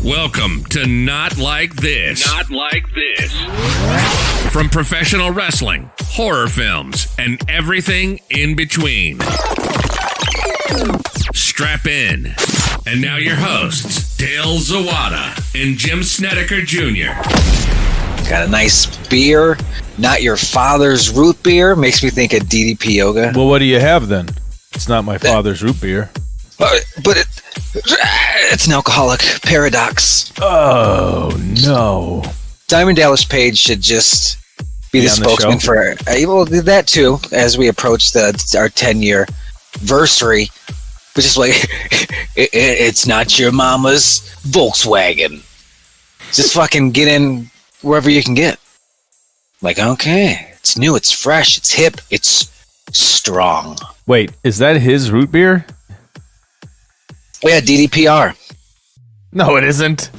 Welcome to Not Like This. Not Like This. From professional wrestling, horror films, and everything in between. Strap in. And now your hosts, Dale Zawada and Jim Snedeker Jr. Got a nice beer. Not your father's root beer. Makes me think of DDP Yoga. Well, what do you have then? It's not my father's root beer. But it's an alcoholic paradox. Oh, no. Diamond Dallas Page should just be the on the spokesman show? for... We'll do that too, as we approach our 10-year anniversary. But just like, it's not your mama's Volkswagen. Just fucking get in wherever you can get. Like, okay, it's new, it's fresh, it's hip, it's strong. Wait, is that his root beer? Oh yeah, DDPR. No, it isn't.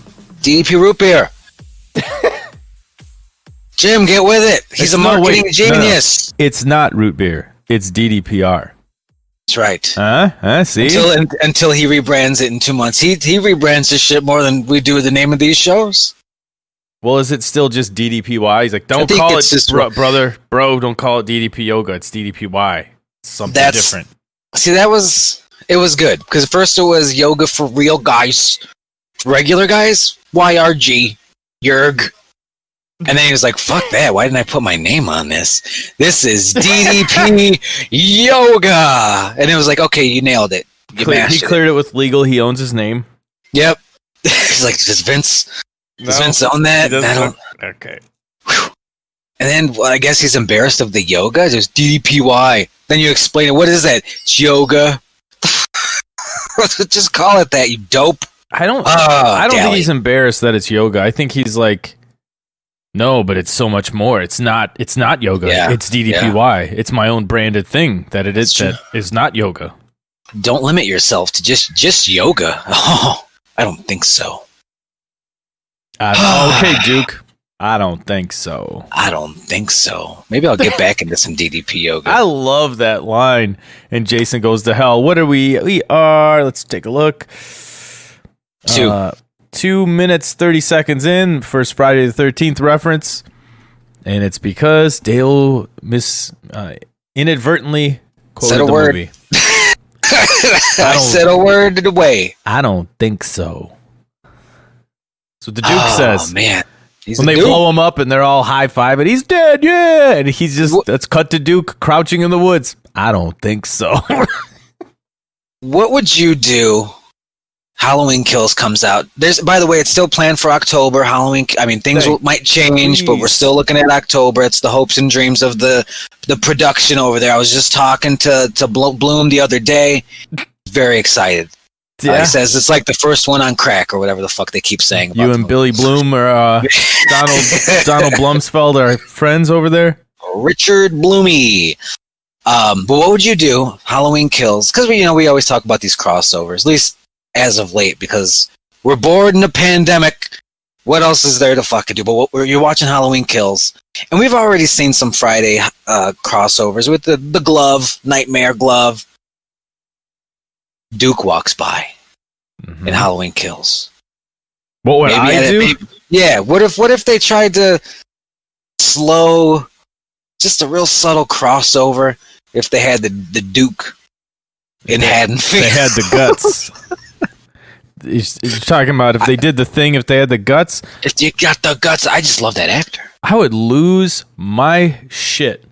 DDP root beer. Jim, get with it. He's a marketing genius. No. It's not root beer. It's DDPR. That's right. See? Until he rebrands it in 2 months. He rebrands his shit more than we do with the name of these shows. Well, is it still just DDPY? He's like, don't call it, just, bro, don't call it DDP Yoga. It's DDPY. It's something different. See, it was good. Because first it was yoga for real guys. Regular guys, YRG, Yerg. And then he was like, fuck that. Why didn't I put my name on this? This is DDP Yoga. And it was like, okay, you nailed it. He cleared it with legal. He owns his name. Yep. He's like, does Vince own that? Okay. Whew. And then I guess he's embarrassed of the yoga. There's DDPY. Then you explain it. What is that? It's yoga. Just call it that, you dope. I don't think he's embarrassed that it's yoga. I think he's like, no, but it's so much more. It's not yoga. Yeah. It's DDPY. Yeah. It's my own branded thing that is not yoga. Don't limit yourself to just yoga. Oh, I don't think so. Okay, Duke. I don't think so. Maybe I'll get back into some DDP yoga. I love that line. And Jason goes to hell. What are we? We are. Let's take a look. 2 minutes, 30 seconds in. First Friday the 13th reference. And it's because Dale inadvertently quoted the movie. I said a word in a way. I don't think so. That's what the Duke says. Oh, man. When they blow him up and they're all high-fiving, he's dead, yeah! And he's just, that's cut to Duke crouching in the woods. I don't think so. What would you do? Halloween Kills comes out. By the way, it's still planned for October. Things might change, but we're still looking at October. It's the hopes and dreams of the production over there. I was just talking to Bloom the other day. Very excited. Yeah. He says it's like the first one on crack or whatever the fuck they keep saying about you and Billy Bloom or Donald Blumsfeld are friends over there? Richard Bloomy. But what would you do? Halloween Kills. Because we always talk about these crossovers, at least as of late, because we're bored in a pandemic. What else is there to fucking do? But you're watching Halloween Kills. And we've already seen some Friday crossovers with the glove, Nightmare Glove. Duke walks by in Halloween Kills. What would I do? Yeah, what if they tried to slow, just a real subtle crossover, if they had the Duke in Haddonfield? They had the guts. You're talking about if they did the thing, if they had the guts? If you got the guts, I just love that actor. I would lose my shit.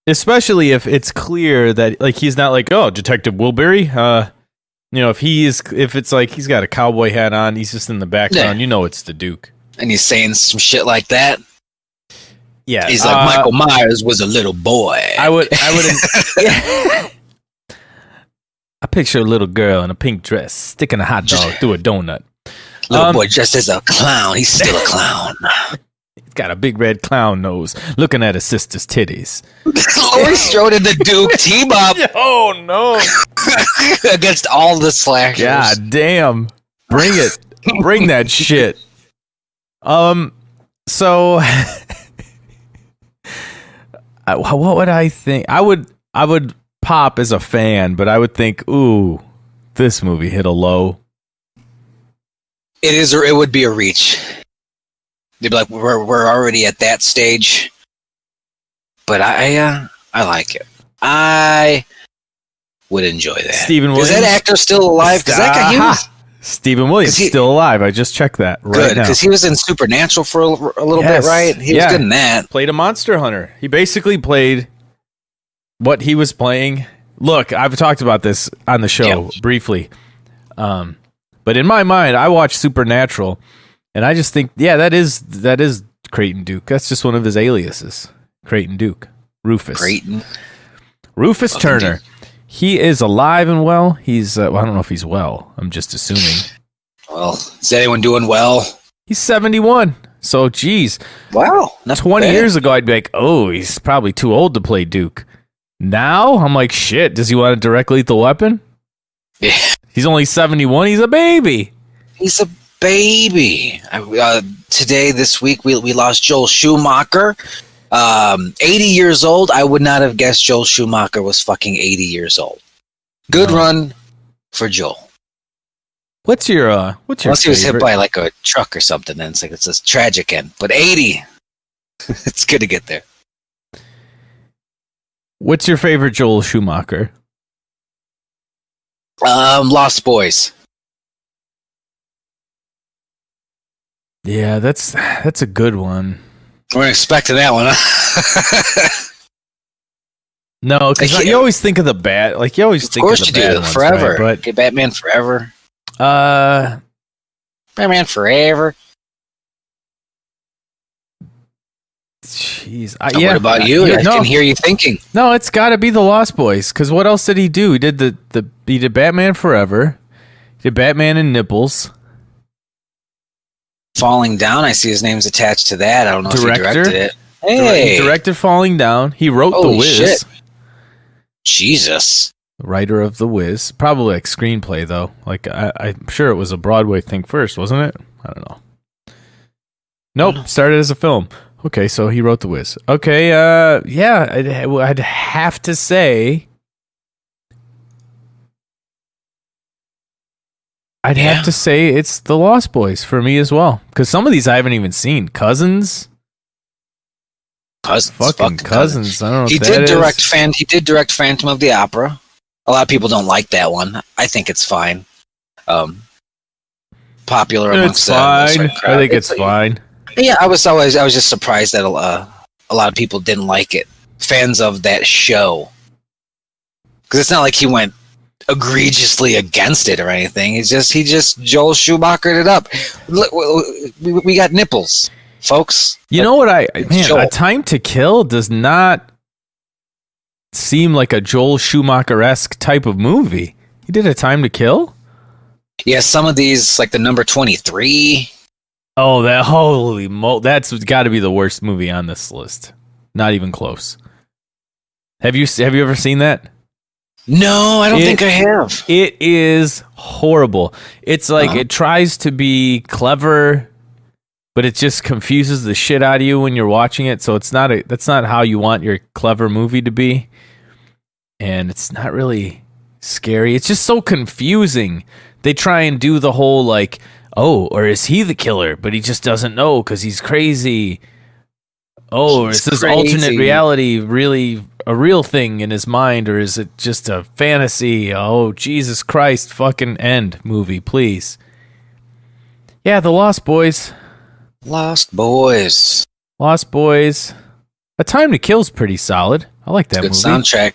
Especially if it's clear that he's not like, oh, Detective Wilbury. If it's like he's got a cowboy hat on, he's just in the background. Yeah. It's the Duke, and he's saying some shit like that. Yeah, he's like Michael Myers was a little boy. I picture a little girl in a pink dress sticking a hot dog through a donut. Little boy dressed as a clown. He's still a clown. He's got a big red clown nose, looking at his sister's titties. Laurie Strode and the Duke team up. Oh no! Against all the slashers. God damn! Bring it! Bring that shit. So, what would I think? I would pop as a fan, but I would think, ooh, this movie hit a low. It is, or it would be a reach. They'd be like, we're already at that stage. But I like it. I would enjoy that. Stephen Williams. Is that actor still alive? Because that guy, Stephen Williams still alive. I just checked that right good, now. because he was in Supernatural for a little bit, right? He was good in that. Played a monster hunter. He basically played what he was playing. Look, I've talked about this on the show briefly. But in my mind, I watched Supernatural, and I just think, that is Creighton Duke. That's just one of his aliases. Creighton Duke. Rufus. Rufus Turner. Duke. He is alive and well. He's, I don't know if he's well. I'm just assuming. Well, is anyone doing well? He's 71. So, geez. Wow. 20 years ago, I'd be like, oh, he's probably too old to play Duke. Now, I'm like, shit, does he want a direct lethal weapon? Yeah. He's only 71. He's a baby. He's a baby. This week, we lost Joel Schumacher. 80 years old. I would not have guessed Joel Schumacher was fucking 80 years old. Good run for Joel. What's your Unless he was hit by like a truck or something, then it's a tragic end. But 80, it's good to get there. What's your favorite Joel Schumacher? Lost Boys. Yeah, that's a good one. We're expecting that one, huh? No, because you always think of the bad. Like you always think of the bad ones, Forever, right? But get Batman Forever. Batman Forever. Jeez, what about you? I can hear you thinking. No, it's got to be the Lost Boys. Because what else did he do? He did he did Batman Forever. He did Batman and Nipples. Falling Down. I see his name's attached to that. I don't know if he directed it. Hey, he directed Falling Down. He wrote The Wiz. Shit. Jesus. Writer of The Wiz. Probably like screenplay though. Like I'm sure it was a Broadway thing first, wasn't it? I don't know. Nope, started as a film. Okay, so he wrote The Wiz. Okay, I'd have to say have to say it's The Lost Boys for me as well. Because some of these I haven't even seen. Cousins. Fucking Cousins. I don't know he did direct Phantom of the Opera. A lot of people don't like that one. I think it's fine. Popular amongst the fine. I think it's fine. Yeah, I was just surprised that a lot of people didn't like it. Fans of that show. Because it's not like he went egregiously against it or anything. He just Joel Schumachered it up. Look, we got nipples, folks. You know what? A Time to Kill does not seem like a Joel Schumacher-esque type of movie. He did A Time to Kill? Yeah, some of these, like the number 23. Oh, that's got to be the worst movie on this list. Not even close. Have you ever seen that? No, I don't think I have. It is horrible. It's like it tries to be clever, but it just confuses the shit out of you when you're watching it. So that's not how you want your clever movie to be. And it's not really scary. It's just so confusing. They try and do the whole like, oh, or is he the killer? But he just doesn't know because he's crazy. Oh, is this alternate reality really a real thing in his mind, or is it just a fantasy? Oh, Jesus Christ, fucking end movie, please. Yeah, The Lost Boys. Lost Boys. A Time to Kill's pretty solid. I like that movie.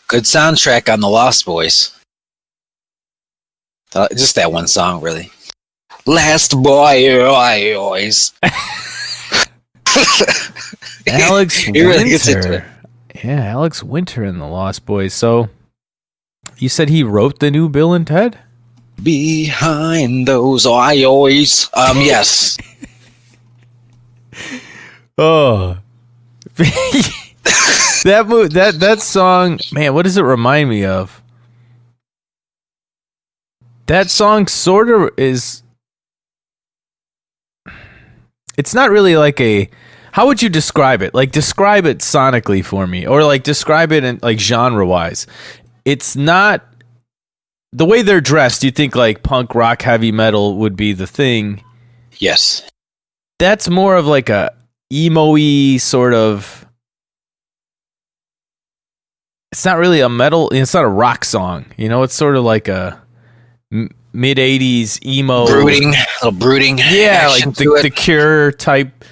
Good soundtrack on The Lost Boys. Just that one song, really. Last boy, I always. Alex Winter. Yeah, Alex Winter in The Lost Boys. So, you said he wrote the new Bill and Ted? Behind those I always. Yes. Oh. that song, man, what does it remind me of? That song sort of is. It's not really like a. How would you describe it? Like, describe it sonically for me, or like describe it in like genre wise. It's not the way they're dressed. You think like punk rock, heavy metal would be the thing, Yes. That's more of like a emo-y sort of. It's not really a metal. It's not a rock song. It's sort of like a mid '80s emo, a little brooding. Yeah, like the Cure type.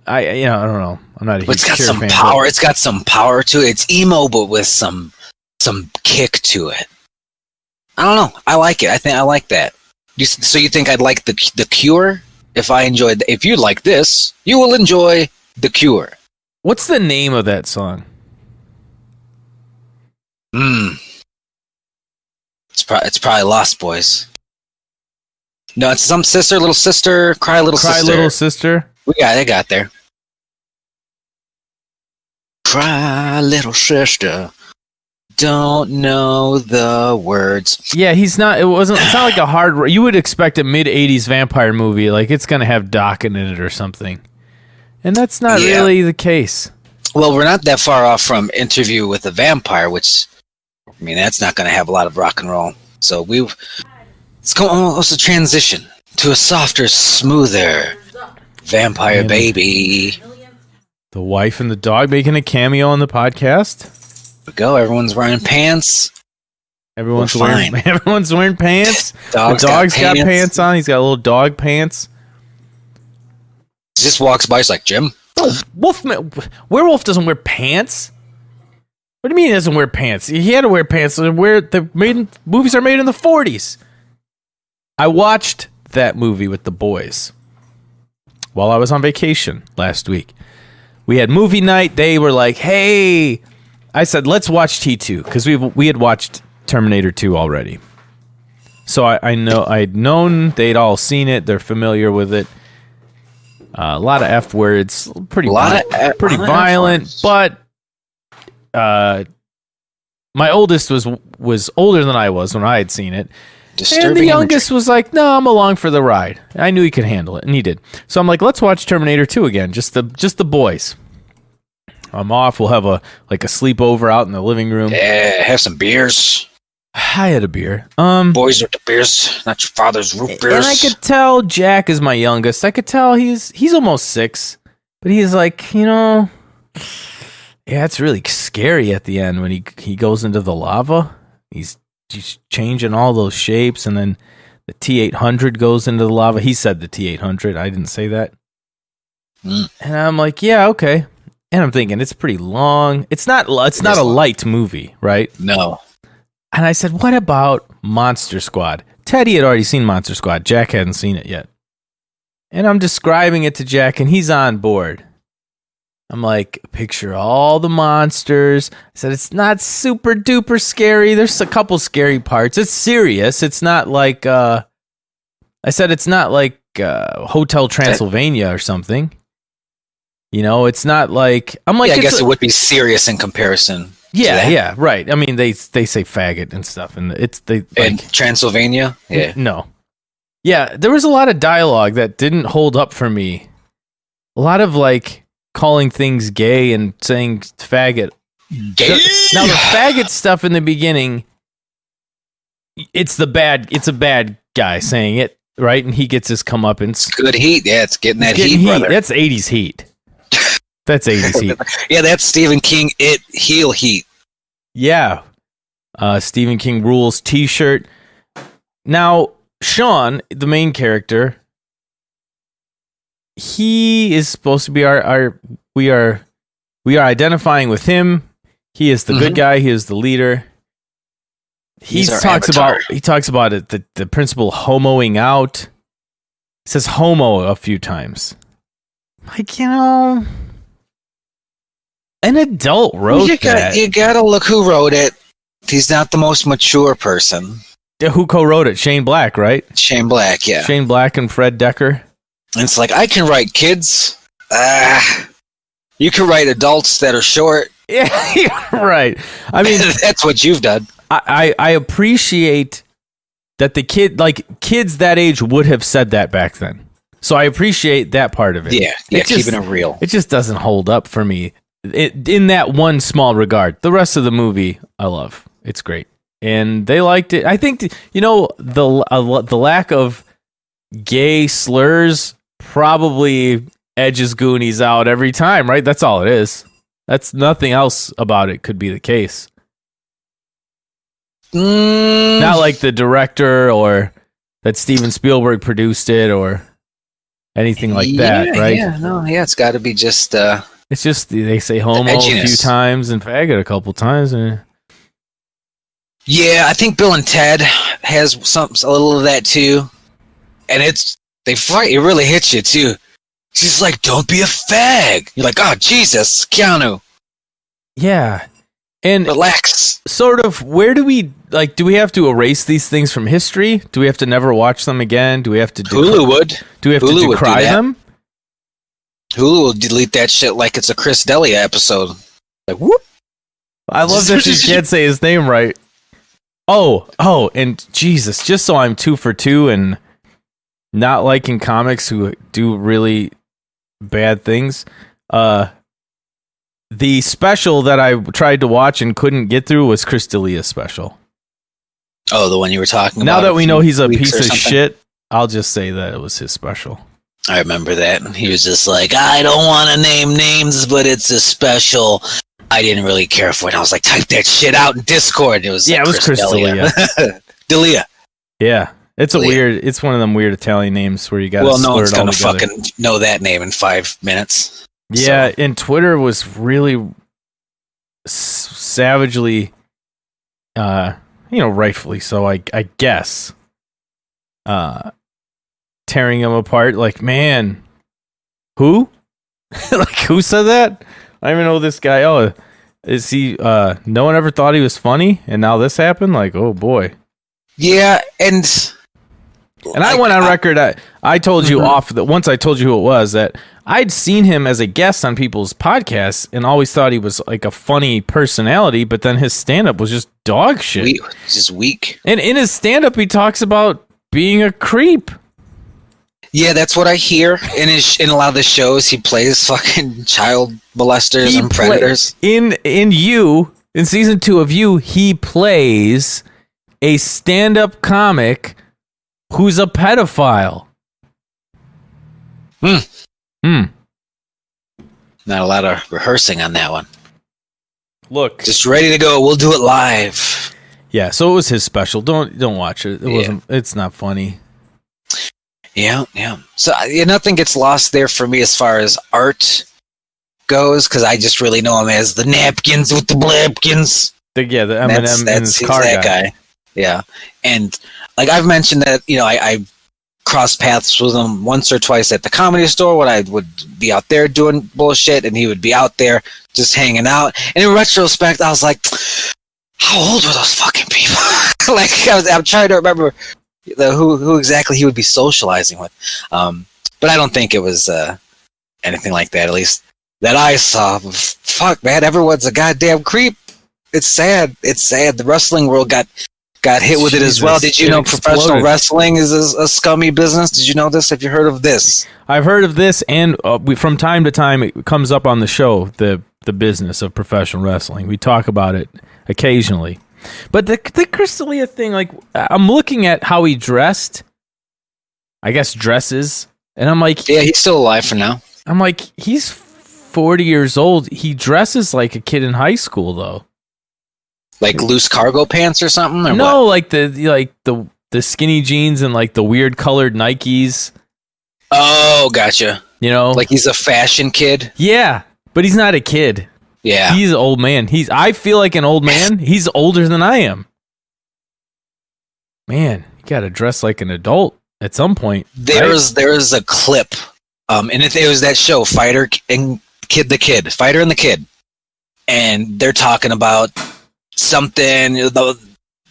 I don't know. I'm not a huge It's got Cure some fan, power. It's got some power to it. It's emo, but with some kick to it. I don't know. I like it. I think I like that. So you think I'd like the Cure? If you like this, you will enjoy the Cure. What's the name of that song? It's probably Lost Boys. No, it's some sister, little sister, cry little sister. Cry little sister. I got there. Cry little sister. Don't know the words. Yeah, it's not like a hard. You would expect a mid '80s vampire movie, like it's gonna have Dokken in it or something, and that's not really the case. Well, we're not that far off from Interview with a Vampire, which that's not gonna have a lot of rock and roll. So it's almost a transition to a softer, smoother vampire baby. The wife and the dog making a cameo on the podcast. We go. Everyone's wearing pants. Everyone's wearing pants. The dog's got pants on. He's got little dog pants. He just walks by. He's like, Jim. Oh, werewolf doesn't wear pants. What do you mean he doesn't wear pants? He had to wear pants. Movies are made in the 40s. I watched that movie with the boys while I was on vacation last week. We had movie night. They were like, hey. I said, let's watch T2, because we had watched Terminator 2 already. So I'd known they'd all seen it. They're familiar with it. A lot of F words, pretty violent. But my oldest was older than I was when I had seen it. Disturbing and the youngest was like, no, I'm along for the ride. I knew he could handle it, and he did. So I'm like, let's watch Terminator 2 again, just the boys. I'm off. We'll have a sleepover out in the living room. Yeah, have some beers. I had a beer. Boys are the beers, not your father's root beers. And I could tell Jack is my youngest. I could tell he's almost 6, but he's like, yeah, it's really scary at the end when he goes into the lava. He's changing all those shapes, and then the T-800 goes into the lava. He said the T-800. I didn't say that. And I'm like, yeah, okay. And I'm thinking it's pretty long. It's not a light movie, right? No. And I said, what about Monster Squad? Teddy had already seen Monster Squad. Jack hadn't seen it yet. And I'm describing it to Jack, and he's on board. I'm like, picture all the monsters. I said, it's not super duper scary. There's a couple scary parts. It's serious. It's not like, I said, it's not like Hotel Transylvania or something. It's not like I'm like. Yeah, I guess it would be serious in comparison. Yeah, right. I mean, they say faggot and stuff, and in Transylvania. Yeah, no, yeah. There was a lot of dialogue that didn't hold up for me. A lot of calling things gay and saying faggot. Gay. Now the faggot stuff in the beginning, it's a bad guy saying it, right? And he gets his comeuppance. Good heat. Yeah, it's getting that heat, brother. That's 80s heat. That's 80s heat. Yeah, that's Stephen King. Heel heat. Yeah. Stephen King rules t-shirt. Now, Sean, the main character, he is supposed to be we are identifying with him. He is the good guy. He is the leader. He talks about it, the principle homoing out. He says homo a few times. An adult wrote that. You gotta look who wrote it. He's not the most mature person. Who co-wrote it? Shane Black, right? Shane Black, yeah. Shane Black and Fred Decker. And it's like, I can write kids. You can write adults that are short. Yeah, right. I mean, that's what you've done. I appreciate that the kids that age would have said that back then. So I appreciate that part of it. Yeah, keeping it real. It just doesn't hold up for me. In that one small regard. The rest of the movie, I love. It's great. And they liked it. I think, the lack of gay slurs probably edges Goonies out every time, right? That's all it is. That's nothing else about it could be the case. Not like the director or that Steven Spielberg produced it or anything like that, right? It's got to be just. It's just they say homo a few times and faggot a couple times. Yeah, I think Bill and Ted has a little of that too, and they fight. It really hits you too. She's like, "Don't be a fag." You're like, "Oh Jesus, Keanu." Yeah, and relax. Sort of. Where do we like? Do we have to erase these things from history? Do we have to never watch them again? Do we have to? Hulu would. Do we have to decry them? Hulu will delete that shit like it's a Chris D'Elia episode. Like, whoop. I love that you can't say his name right. Oh, and Jesus, just so I'm 2 for 2 and not liking comics who do really bad things. The special that I tried to watch and couldn't get through was Chris D'Elia's special. Oh, the one you were talking about. Now that we know he's a piece of shit, I'll just say that it was his special. I remember that. He was just like, I don't want to name names, but it's a special. I didn't really care for it. I was like, type that shit out in Discord. It was Chris D'Elia. D'Elia. Yeah. It's it's one of them weird Italian names where you got to slur it all together. Well, no one's going to fucking know that name in 5 minutes. Yeah, so. And Twitter was really savagely, rightfully so, I guess, tearing him apart. Like, man, who? Like, who said that? I don't even know this guy. Oh, is he? No one ever thought he was funny, and now this happened. Like, oh boy. Yeah, and I went on record. I told you once I told you who it was, that I'd seen him as a guest on people's podcasts and always thought he was like a funny personality, but then his stand-up was just dog shit. Just weak. And in his stand-up, he talks about being a creep. Yeah, that's what I hear. In a lot of the shows, he plays fucking child molesters and predators. In season 2 of You, he plays a stand-up comic who's a pedophile. Not a lot of rehearsing on that one. Look, just ready to go. We'll do it live. Yeah, so it was his special. Don't watch it. It's not funny. Yeah. So nothing gets lost there for me as far as art goes, because I just really know him as the napkins with the blapkins. The Eminem and his car guy. Yeah, and like I've mentioned that I crossed paths with him once or twice at the Comedy Store when I would be out there doing bullshit, and he would be out there just hanging out. And in retrospect, I was like, how old were those fucking people? Like I'm trying to remember who exactly he would be socializing with, but I don't think it was anything like that, at least that I saw. Fuck, man, everyone's a goddamn creep. It's sad. The wrestling world got hit with it as well. Did you know professional wrestling is a scummy business? Did you know this? Have you heard of this? I've heard of this, and from time to time it comes up on the show, the business of professional wrestling. We talk about it occasionally. But the Chris D'Elia thing, like, I'm looking at how he dressed, I guess dresses, and I'm like... Yeah, he's still alive for now. I'm like, he's 40 years old. He dresses like a kid in high school, though. Like loose cargo pants or something? Or no, what? like the skinny jeans and like the weird colored Nikes. Oh, gotcha. Like he's a fashion kid? Yeah, but he's not a kid. Yeah. He's an old man. I feel like an old man. He's older than I am. Man, you got to dress like an adult at some point. There's a clip, and it was that show, Fighter and Kid, Fighter and the Kid. And they're talking about something,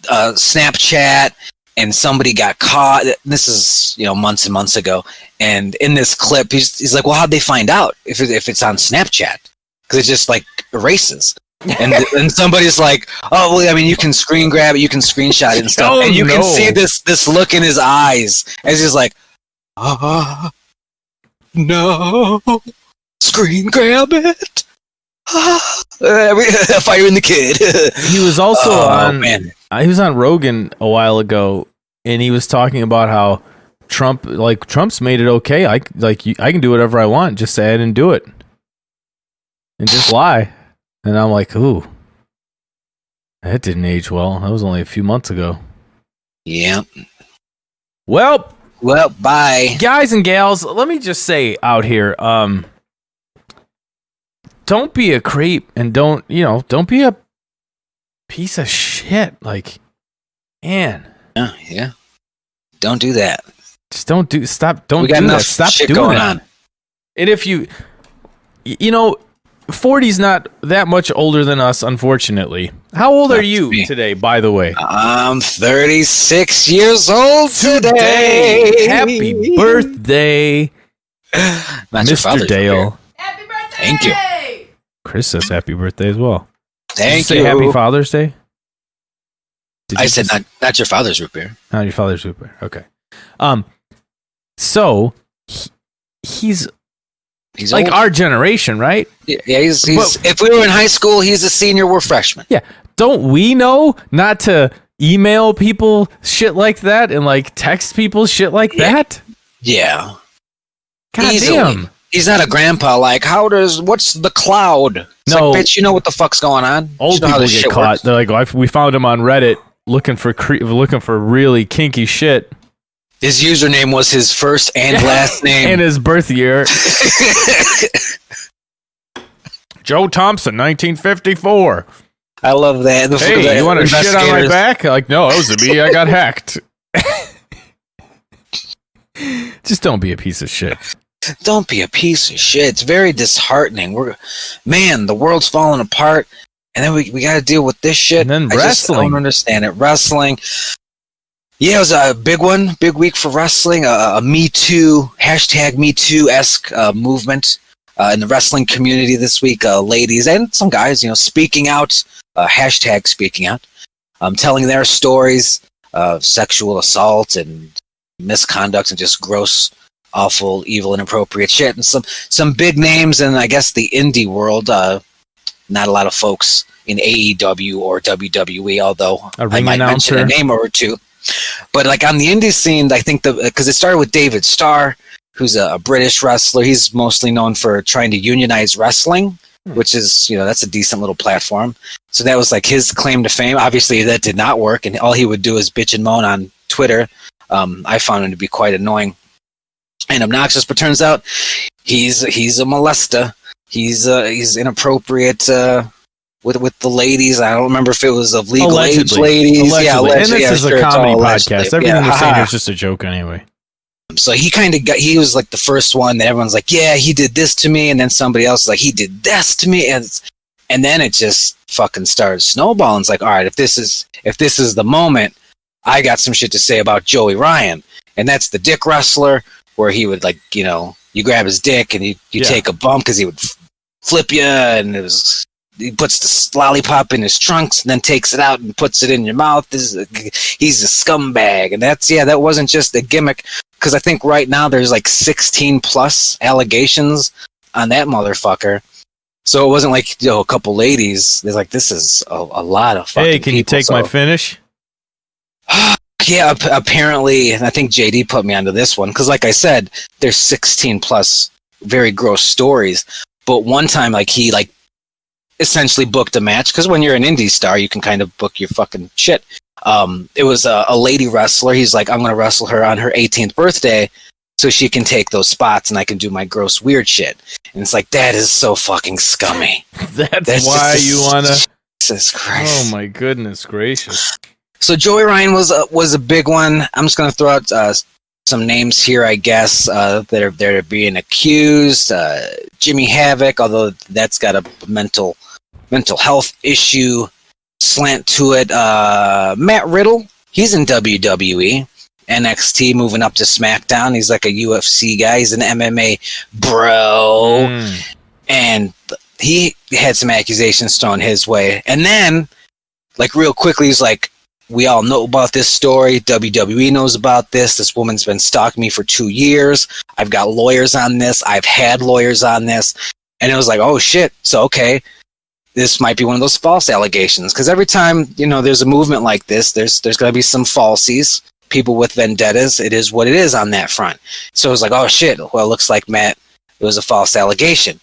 Snapchat, and somebody got caught. This is, months and months ago. And in this clip, he's like, well, how'd they find out if it's on Snapchat? Because it just like erases. And somebody's like, oh, well, I mean, you can screen grab it, you can screenshot it and stuff. And you can see this look in his eyes as he's like, no, screen grab it. Fire in the Kid. He was also he was on Rogan a while ago, and he was talking about how Trump's made it okay. I can do whatever I want. Just say I didn't do it, and just lie. And I'm like, ooh, that didn't age well. That was only a few months ago. Yeah. Well, bye, guys and gals. Let me just say out here, don't be a creep, and don't be a piece of shit. Like, man. Yeah. Don't do that. Just don't do that. Stop shit doing going that. on. And if 40's not that much older than us, unfortunately. How old are you today, by the way? I'm 36 years old today. Happy birthday, Mr. Dale. Happy birthday! Thank you. Chris says happy birthday as well. Thank Did you. say happy Father's Day? I said not your father's root beer. Not your father's root beer. Okay. So he's like old. our generation, right? Yeah, he's if we were in high school, he's a senior, we're freshmen. Yeah. Don't we know not to email people shit like that and like text people shit like that? Yeah. God Easily. damn. He's not a grandpa like, what's the cloud? It's No. like, bitch, you know what the fuck's going on? Old You know how people this get shit caught. works? They're like, we found him on Reddit looking for really kinky shit. His username was his first and last name. And his birth year. Joe Thompson, 1954. I love that. Hey, you want to shit on my back? Like, no, it was me. I got hacked. Just don't be a piece of shit. Don't be a piece of shit. It's very disheartening. The world's falling apart, and then we got to deal with this shit. And then I wrestling. don't understand it. Wrestling. Yeah, it was a big one, big week for wrestling. A Me Too, #MeToo-esque movement in the wrestling community this week. Ladies and some guys, speaking out, #speaking out, telling their stories of sexual assault and misconduct and just gross, awful, evil, inappropriate shit. And some big names in, I guess, the indie world. Not a lot of folks in AEW or WWE, although A I ring might announcer. mention a name or two. But like on the indie scene, I think because it started with David Starr, who's a British wrestler. He's mostly known for trying to unionize wrestling, which is, that's a decent little platform. So that was like his claim to fame. Obviously that did not work, and all he would do is bitch and moan on Twitter. I found him to be quite annoying and obnoxious, but turns out he's a molester. He's inappropriate with the ladies. I don't remember if it was of legal age ladies. Allegedly. Yeah, allegedly. And this is sure, a it's all comedy allegedly. podcast. Everything Yeah, we're saying haha. here is just a joke anyway. So he was like the first one that everyone's like, yeah, he did this to me, and then somebody else is like, he did this to me, and then it just fucking started snowballing. It's like, all right, if this is the moment, I got some shit to say about Joey Ryan, and that's the dick wrestler, where he would you grab his dick and you take a bump because he would flip you, and he puts the lollipop in his trunks and then takes it out and puts it in your mouth. He's a scumbag, and that wasn't just a gimmick, because I think right now there's like 16 plus allegations on that motherfucker. So it wasn't like a couple ladies. They're like, this is a lot of fucking. Hey, can you take my finish? Yeah, apparently, and I think JD put me onto this one, because like I said, there's 16 plus very gross stories. But one time, he essentially booked a match, because when you're an indie star, you can kind of book your fucking shit. It was a lady wrestler. He's like, I'm going to wrestle her on her 18th birthday so she can take those spots and I can do my gross weird shit. And it's like, that is so fucking scummy. That's why you want to... Jesus Christ. Oh my goodness gracious. So Joey Ryan was a big one. I'm just going to throw out some names here, I guess, that are being accused. Jimmy Havoc, although that's got a mental health issue slant to it. Matt Riddle, he's in WWE. NXT, moving up to SmackDown. He's like a UFC guy. He's an MMA bro. And he had some accusations thrown his way. And then, real quickly, he's like, we all know about this story. WWE knows about this. This woman's been stalking me for 2 years. I've got lawyers on this. I've had lawyers on this. And it was like, oh, shit. So, okay, this might be one of those false allegations. Because every time, there's a movement like this, there's going to be some falsies. people with vendettas. It is what it is on that front. So it was like, oh shit, well, it looks like Matt, it was a false allegation.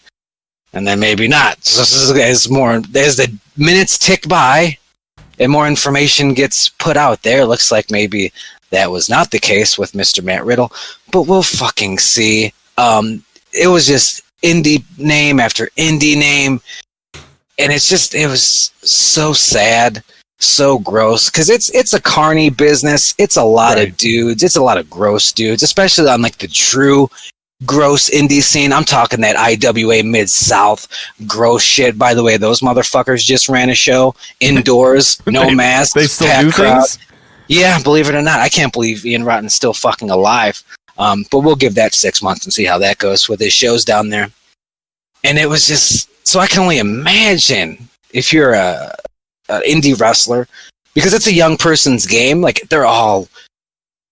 And then maybe not. So as the minutes tick by and more information gets put out there, it looks like maybe that was not the case with Mr. Matt Riddle, but we'll fucking see. It was just indie name after indie name, and it was so sad, so gross, because it's a carny business. It's a lot of dudes. It's a lot of gross dudes, especially on like the true gross indie scene. I'm talking that IWA Mid-South gross shit. By the way, those motherfuckers just ran a show indoors, no mask. They still do crowd. things? Yeah, believe it or not. I can't believe Ian Rotten's still fucking alive. But we'll give that 6 months and see how that goes with his shows down there. And it was just, so I can only imagine if you're an indie wrestler, because it's a young person's game. Like, they're all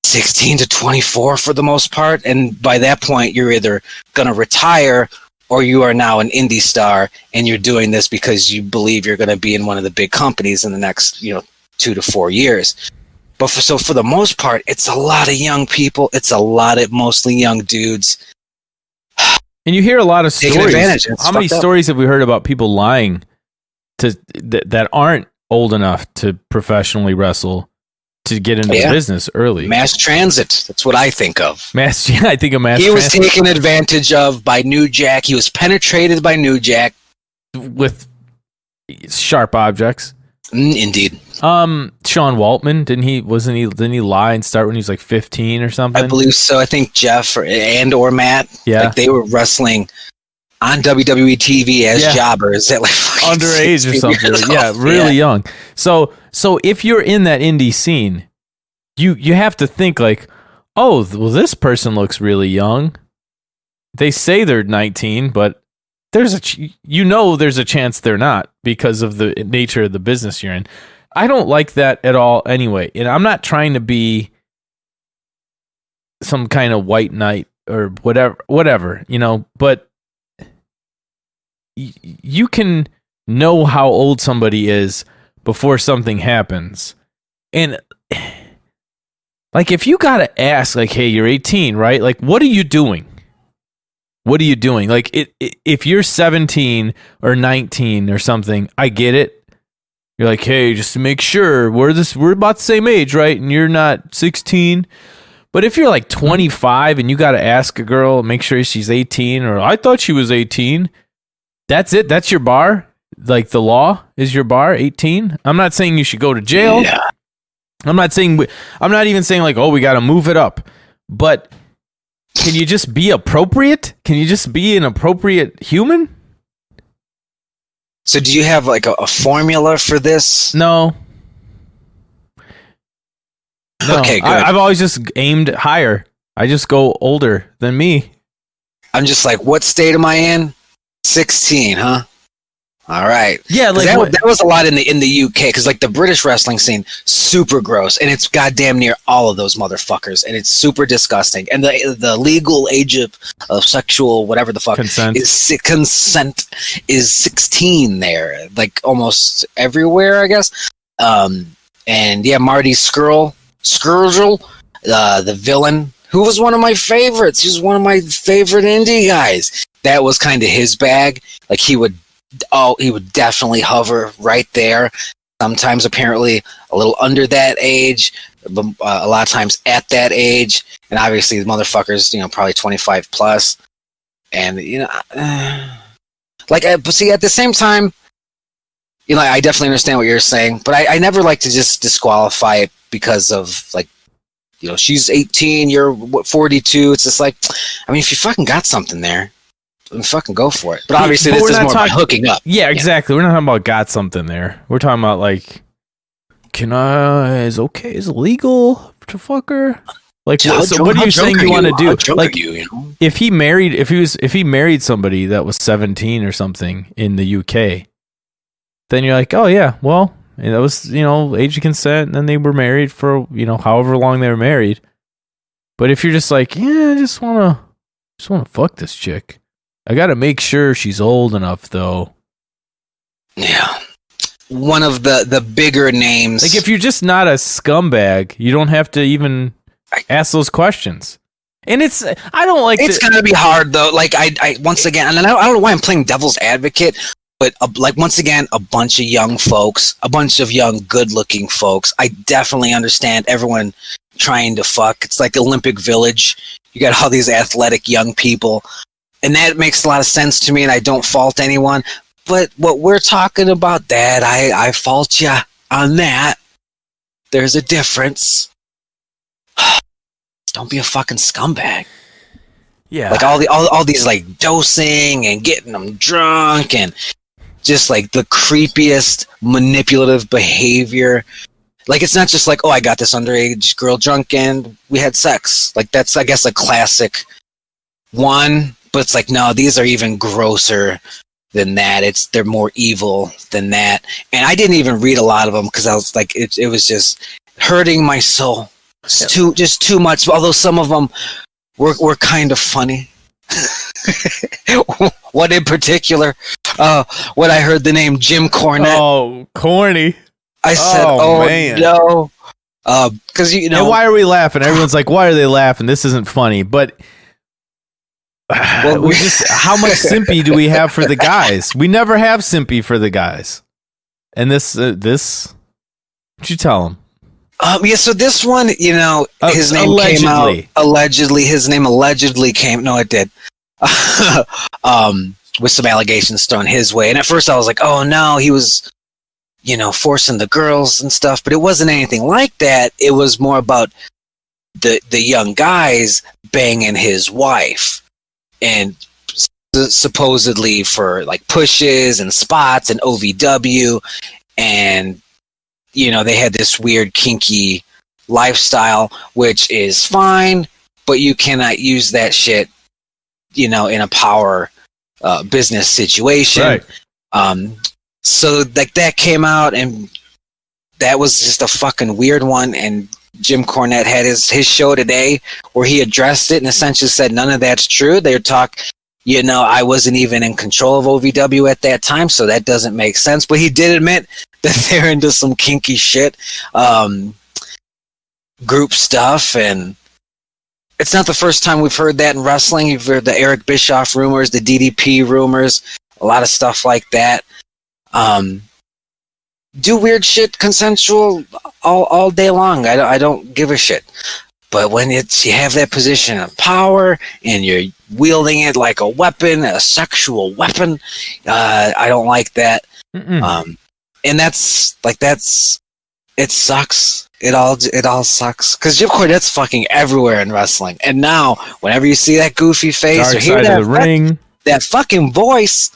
16 to 24 for the most part, and by that point you're either going to retire or you are now an indie star, and you're doing this because you believe you're going to be in one of the big companies in the next 2 to 4 years. But for the most part, it's a lot of young people. It's a lot of mostly young dudes, and you hear a lot of stories. How many stories have we heard about people lying that aren't old enough to professionally wrestle to get into the business early? Mass transit. That's what I think of. I think of mass transit. He was taken advantage of by New Jack. He was penetrated by New Jack. With sharp objects. Indeed. Sean Waltman, didn't he lie and start when he was like 15 or something? I believe so. I think Jeff or Matt. Yeah. Like they were wrestling on WWE TV as jobbers at like underage or something. Yeah, really young. So if you're in that indie scene, you have to think like, oh, well, this person looks really young. They say they're 19, but there's a chance they're not because of the nature of the business you're in. I don't like that at all anyway. And I'm not trying to be some kind of white knight or whatever, but you can know how old somebody is before something happens. And like, if you got to ask, like, hey, you're 18, right? Like, what are you doing? What are you doing? Like, if you're 17 or 19 or something, I get it. You're like, hey, just to make sure we're about the same age, right? And you're not 16. But if you're like 25 and you got to ask a girl, make sure she's 18, or I thought she was 18. That's it. That's your bar. Like, the law is your bar, 18. I'm not saying you should go to jail. Yeah. I'm not even saying like, oh, we got to move it up. But can you just be appropriate? Can you just be an appropriate human? So do you have like a formula for this? No. Okay, good. I've always just aimed higher. I just go older than me. I'm just like, what state am I in? 16, huh? All right. Yeah, like that was a lot in the UK, because like the British wrestling scene, super gross, and it's goddamn near all of those motherfuckers, and it's super disgusting. And the legal age of sexual whatever the fuck consent is 16 there, like almost everywhere, I guess. And yeah, Marty Skrull, the villain, who was one of my favorites. He was one of my favorite indie guys. That was kind of his bag. Like he would definitely hover right there. Sometimes apparently a little under that age, but a lot of times at that age. And obviously the motherfuckers, probably 25 plus. And, but see, at the same time, I definitely understand what you're saying, but I never like to just disqualify it because of like, she's 18, you're 42. It's just like, I mean, if you fucking got something there, then fucking go for it. But obviously, this is more about hooking up. Yeah, exactly. We're not talking about got something there. We're talking about like, is it legal to fuck her? Like, what are you saying you want to do? Like, if he married somebody that was 17 or something in the UK, then you're like, oh yeah, well, that was age of consent, and then they were married for however long they were married. But if you're just like, yeah, I just wanna fuck this chick, I gotta make sure she's old enough though. Yeah. one of the bigger names. Like, if you're just not a scumbag, you don't have to even ask those questions. And I don't like it's gonna be hard though. Like I once again, and I don't know why I'm playing devil's advocate, but like once again, a bunch of young folks, a bunch of young, good-looking folks. I definitely understand everyone trying to fuck. It's like Olympic Village. You got all these athletic young people, and that makes a lot of sense to me. And I don't fault anyone. But what we're talking about, Dad, I fault you on that. There's a difference. Don't be a fucking scumbag. Yeah. Like all these like dosing and getting them drunk and just like the creepiest manipulative behavior. Like it's not just like, oh, I got this underage girl drunk and we had sex. Like that's, I guess, a classic one. But it's like, no, these are even grosser than that. They're more evil than that. And I didn't even read a lot of them because I was like, it was just hurting my soul. Just too much. Although some of them were kind of funny. What in particular? When I heard the name Jim Cornette. Oh, corny. I said, "Oh man. No," because you know. And why are we laughing? Everyone's like, "Why are they laughing? This isn't funny." But well, how much sympathy do we have for the guys? We never have sympathy for the guys. And this, what'd you tell them? Yeah, so this one, you know, his name allegedly. came out. Allegedly, his name allegedly came. No, it did. With some allegations thrown his way, and at first I was like, "Oh no, he was, you know, forcing the girls and stuff." But it wasn't anything like that. It was more about the young guys banging his wife, and supposedly for like pushes and spots and OVW, and you know, they had this weird kinky lifestyle, which is fine, but you cannot use that shit, you know, in a power business situation. Right. So like that came out, and that was just a fucking weird one. And Jim Cornette had his show today where he addressed it and essentially said none of that's true. They talk, you know, I wasn't even in control of OVW at that time, so that doesn't make sense. But he did admit that they're into some kinky shit, group stuff, and it's not the first time we've heard that in wrestling. You've heard the Eric Bischoff rumors, the DDP rumors, a lot of stuff like that. Do weird shit consensual all day long. I don't give a shit. But when you have that position of power and you're wielding it like a weapon, a sexual weapon, I don't like that. And it sucks. It all sucks. Because Jim Cornette's fucking everywhere in wrestling. And now, whenever you see that goofy face Dark or hear ring. that fucking voice,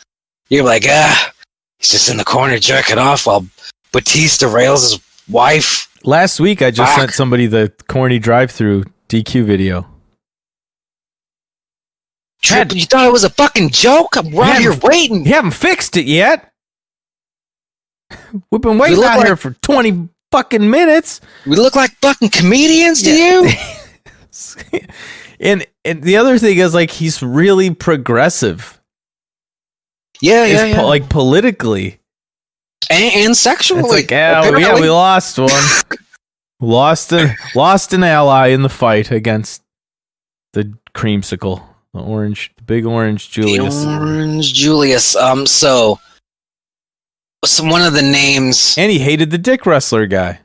you're like, he's just in the corner jerking off while Batista rails his wife. Last week, I just sent somebody the corny drive-through DQ video. Trip, you thought it was a fucking joke? I'm right here waiting. You haven't fixed it yet. We've been waiting out here for 20 fucking minutes. We look like fucking comedians to you? And the other thing is, like, he's really progressive. Yeah. Like, politically. And sexually. It's like, we lost one. lost an ally in the fight against the creamsicle. The big orange Julius. The orange Julius. So one of the names, and he hated the dick wrestler guy.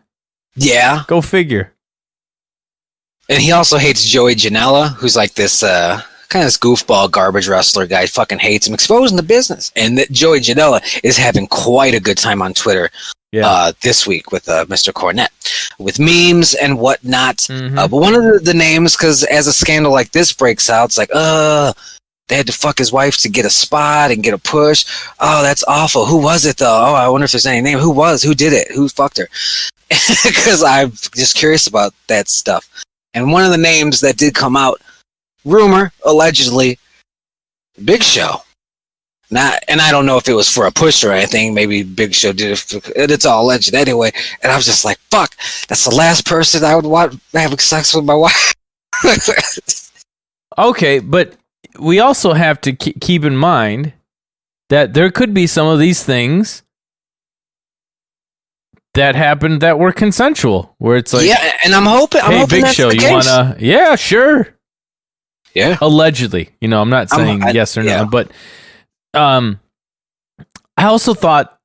Yeah, go figure. And he also hates Joey Janela, who's like this kind of this goofball garbage wrestler guy. Fucking hates him, exposing the business. And that Joey Janela is having quite a good time on Twitter. This week with Mr. Cornette, with memes and whatnot. Mm-hmm. But one of the names, because as a scandal like this breaks out, it's like, they had to fuck his wife to get a spot and get a push. Oh, that's awful. Who was it, though? Oh, I wonder if there's any name. Who did it? Who fucked her? Because I'm just curious about that stuff. And one of the names that did come out, rumor, allegedly, Big Show. And I don't know if it was for a push or anything. Maybe Big Show did it. It's all alleged anyway. And I was just like, fuck, that's the last person I would want having sex with my wife. Okay, but we also have to keep in mind that there could be some of these things that happened that were consensual, where it's like, yeah, and I'm hoping Big that's Show, the you case. wanna? Yeah, sure. Yeah, Allegedly, I'm not saying yes or no, but I also thought,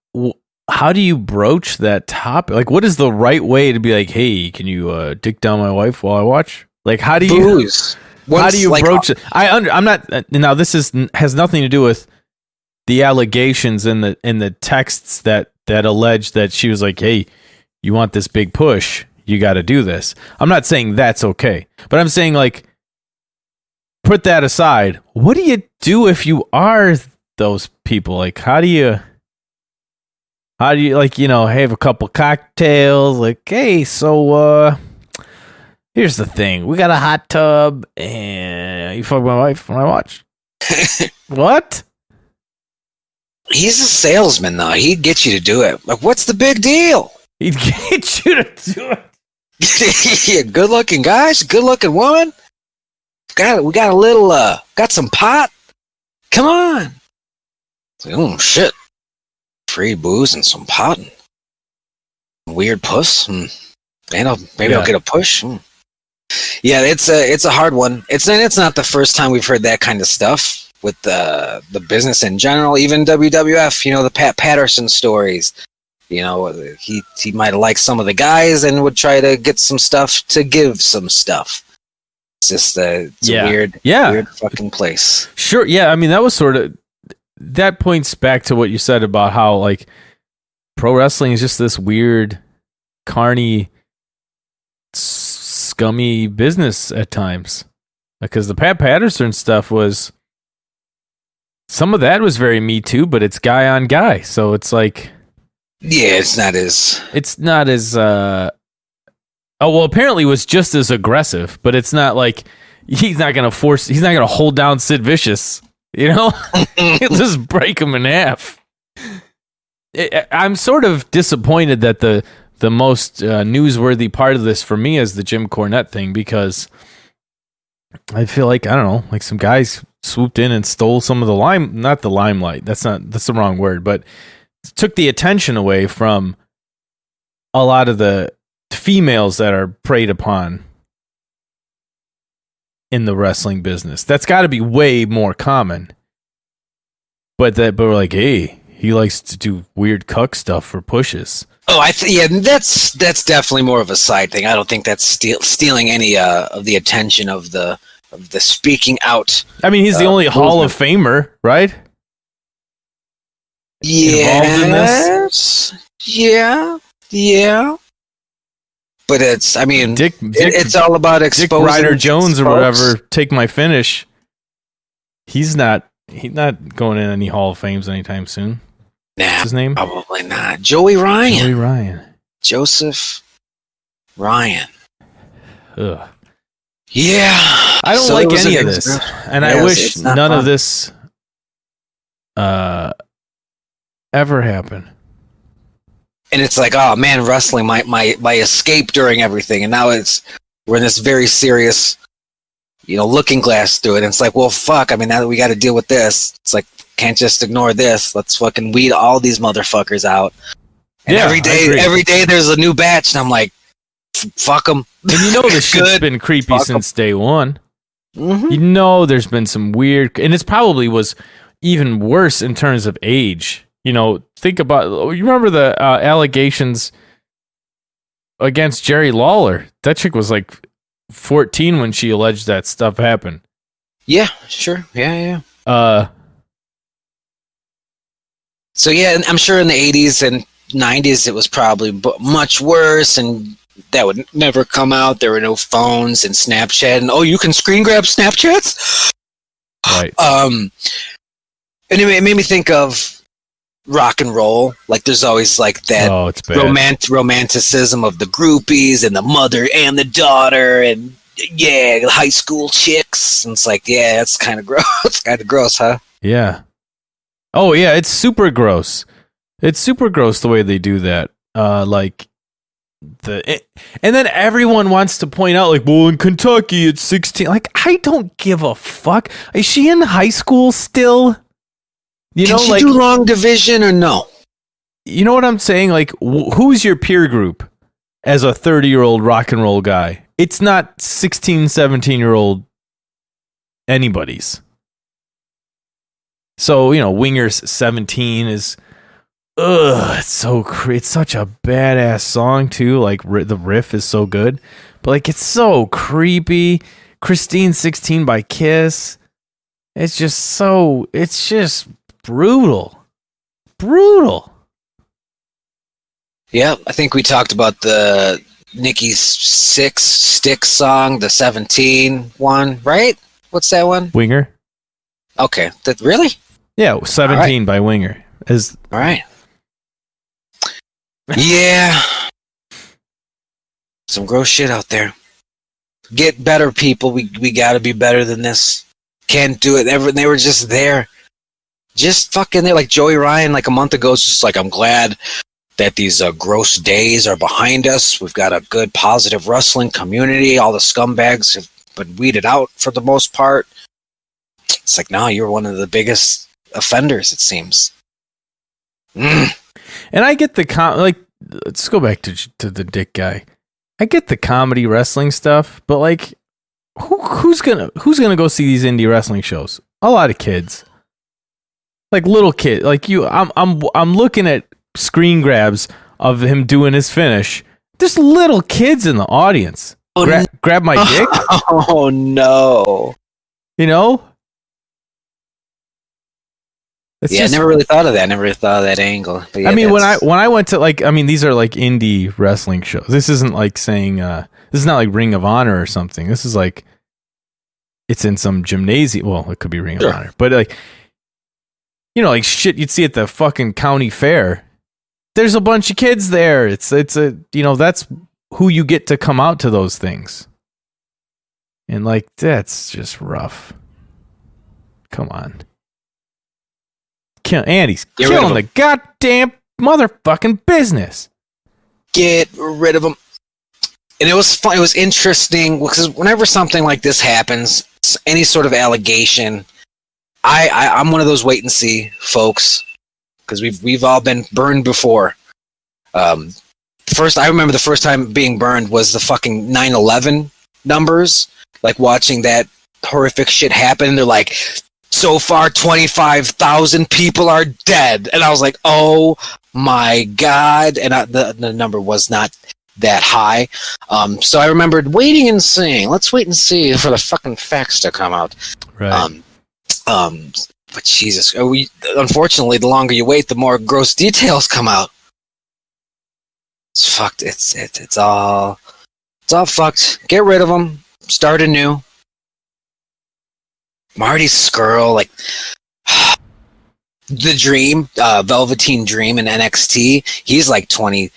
how do you broach that topic? Like, what is the right way to be like, hey, can you dick down my wife while I watch? Like, how do you booze. how do you broach it? I'm not now. This has nothing to do with the allegations in the texts that allege that she was like, hey, you want this big push, you got to do this. I'm not saying that's okay, but I'm saying, like, put that aside. What do you do if you are those people? Like, how do you like, have a couple cocktails, like, hey, so here's the thing, we got a hot tub and you fuck my wife when I watch. What? He's a salesman, though. He'd get you to do it. Like, what's the big deal? He'd get you to do it. Yeah, good-looking guys, good-looking woman. We got a little, got some pot. Come on. Like, oh, shit. Free booze and some pot and weird puss. Maybe I'll get a push. Yeah, it's a hard one. It's not the first time we've heard that kind of stuff with the business in general. Even WWF, the Pat Patterson stories. He might have liked some of the guys and would try to get some stuff to give some stuff. It's just a weird fucking place. Sure, yeah. I mean, that was sort of, that points back to what you said about how, like, pro wrestling is just this weird, carny, scummy business at times. Because the Pat Patterson stuff was, some of that was very Me Too, but it's guy on guy, so it's like, yeah, it's not as apparently it was just as aggressive, but it's not like he's not gonna hold down Sid Vicious, he'll just break him in half. I'm sort of disappointed that the most newsworthy part of this for me is the Jim Cornette thing, because I feel like, I don't know, like some guys swooped in and stole some of the limelight. That's the wrong word, but took the attention away from a lot of the females that are preyed upon in the wrestling business. That's got to be way more common. But we're like, hey, he likes to do weird cuck stuff for pushes. Oh, that's definitely more of a side thing. I don't think that's stealing any of the attention of the speaking out. I mean, he's the only Hall of Famer, right? Yes. Involved in this? Yeah. But it's all about exposing Dick Ryder Jones or whatever. Take my finish. He's not going in any Hall of Fames anytime soon. Nah, what's his name? Probably not. Joey Ryan. Joseph Ryan. Ugh. Yeah. I don't like any of this. And I wish none of this ever happened. And it's like, oh man, wrestling, my escape during everything, and now we're in this very serious, looking glass through it. And it's like, well, fuck. I mean, now that we got to deal with this, it's like, can't just ignore this. Let's fucking weed all these motherfuckers out. And every day there's a new batch, and I'm like, fuck them. And this shit's been creepy since day one. Mm-hmm. There's been some weird, and it's probably was even worse in terms of age. Think about, you remember the allegations against Jerry Lawler? That chick was like 14 when she alleged that stuff happened. Yeah, sure. Yeah. So yeah, I'm sure in the 80s and 90s it was probably much worse, and that would never come out. There were no phones and Snapchat, and you can screen grab Snapchats? Right. And it made me think of rock and roll. Like, there's always like that romanticism of the groupies and the mother and the daughter, and high school chicks. And it's like, it's kind of gross. It's kind of gross, huh? Yeah. Oh yeah, it's super gross. It's super gross the way they do that. And then everyone wants to point out, like, well, in Kentucky it's 16. Like, I don't give a fuck. Is she in high school still? Can she do long division or no? you know what I'm saying? Like, who's your peer group as a 30-year-old rock and roll guy? It's not 16, 17-year-old anybody's. So, Winger's 17 is, it's such a badass song too. Like the riff is so good, but like it's so creepy. Christine 16 by Kiss. It's just brutal. Brutal. Yeah, I think we talked about the Nikki Six Stick song, the 17 one, right? What's that one? Winger. Okay, really? Yeah, 17 by Winger. All right. Yeah. Some gross shit out there. Get better, people. We got to be better than this. Can't do it. They were just there. Just fucking there. Like Joey Ryan, like a month ago, was just like, I'm glad that these gross days are behind us. We've got a good, positive wrestling community. All the scumbags have been weeded out for the most part. It's like, no, you're one of the biggest offenders, it seems. And I get the let's go back to the dick guy. I get the comedy wrestling stuff, but like, who's gonna go see these indie wrestling shows? A lot of kids, like little kid, like you. I'm looking at screen grabs of him doing his finish. There's little kids in the audience. Grab my dick. Oh no! I never really thought of that. I never really thought of that angle. But yeah, I mean, when I went to these are like indie wrestling shows. This isn't like saying this is not like Ring of Honor or something. This is like it's in some gymnasium. Well, it could be Ring of Honor, but like like shit you'd see at the fucking county fair. There's a bunch of kids there. It's that's who you get to come out to those things, and like that's just rough. Come on. Andy's killing the goddamn motherfucking business. Get rid of him. And it was fun. It was interesting because whenever something like this happens, any sort of allegation, I'm one of those wait and see folks because we've all been burned before. I remember the first time being burned was the fucking 9/11 numbers. Like watching that horrific shit happen. They're like, so far, 25,000 people are dead. And I was like, oh my God. And the number was not that high. So I remembered waiting and seeing. Let's wait and see for the fucking facts to come out. Right. But Jesus, unfortunately, the longer you wait, the more gross details come out. It's fucked. It's all fucked. Get rid of them. Start anew. Marty Scurll, like the Dream, Velveteen Dream in NXT. He's like 20.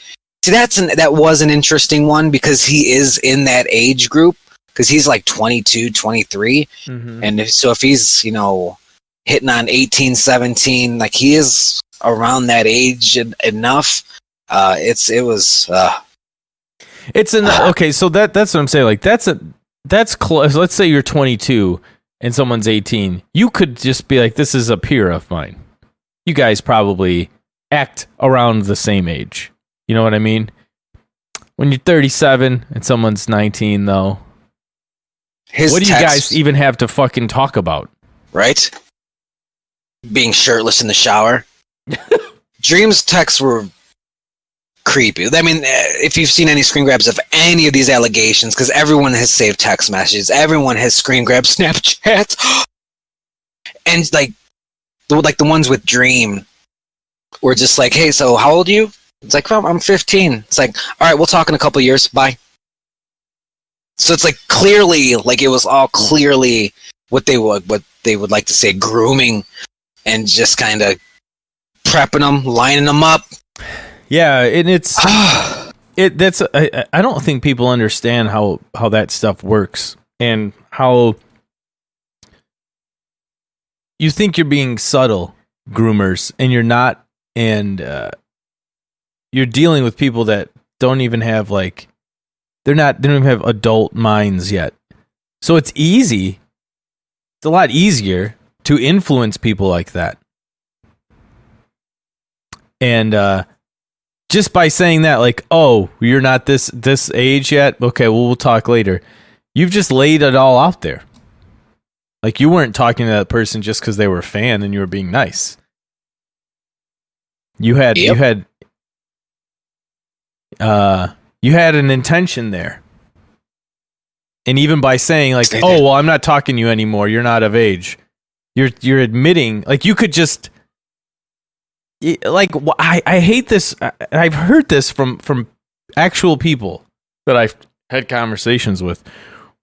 See, that was an interesting one because he is in that age group because he's like 22, 23. Mm-hmm. And if he's, hitting on 18, 17, like he is around that age enough. Okay, so that's what I'm saying. Like that's close. Let's say you're 22 and someone's 18. You could just be like, this is a peer of mine. You guys probably act around the same age. You know what I mean? When you're 37 and someone's 19, though, what do you guys even have to fucking talk about? Right? Being shirtless in the shower. Dream's texts were creepy. I mean, if you've seen any screen grabs of any of these allegations, because everyone has saved text messages, everyone has screen grabbed Snapchats, and like the ones with Dream were just like, hey, so how old are you? It's like, well, I'm 15. It's like, all right, we'll talk in a couple of years. Bye. So it's like clearly, like it was all clearly what they would like to say, grooming, and just kind of prepping them, lining them up. Yeah, and it's I don't think people understand how that stuff works and how you think you're being subtle groomers and you're not, and you're dealing with people that don't even have they don't even have adult minds yet. So it's easy. It's a lot easier to influence people like that. And just by saying that, like, oh, you're not this age yet? Okay, well, we'll talk later. You've just laid it all out there. Like, you weren't talking to that person just because they were a fan and you were being nice. You had an intention there. And even by saying, like, oh, well, I'm not talking to you anymore, you're not of age. You're admitting, like, you could just, like, I hate this. I've heard this from actual people that I've had conversations with,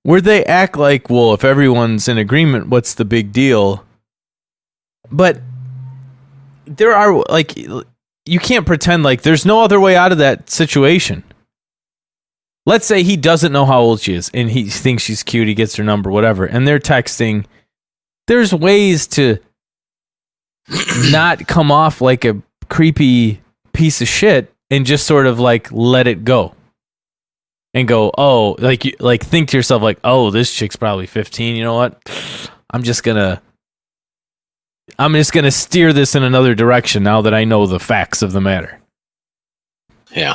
where they act like, well, if everyone's in agreement, what's the big deal? But there are, like, you can't pretend like there's no other way out of that situation. Let's say he doesn't know how old she is and he thinks she's cute, he gets her number, whatever, and they're texting. There's ways to not come off like a creepy piece of shit and just sort of like let it go. And go, oh, like think to yourself, like, oh, this chick's probably 15. You know what? I'm just gonna steer this in another direction now that I know the facts of the matter. Yeah.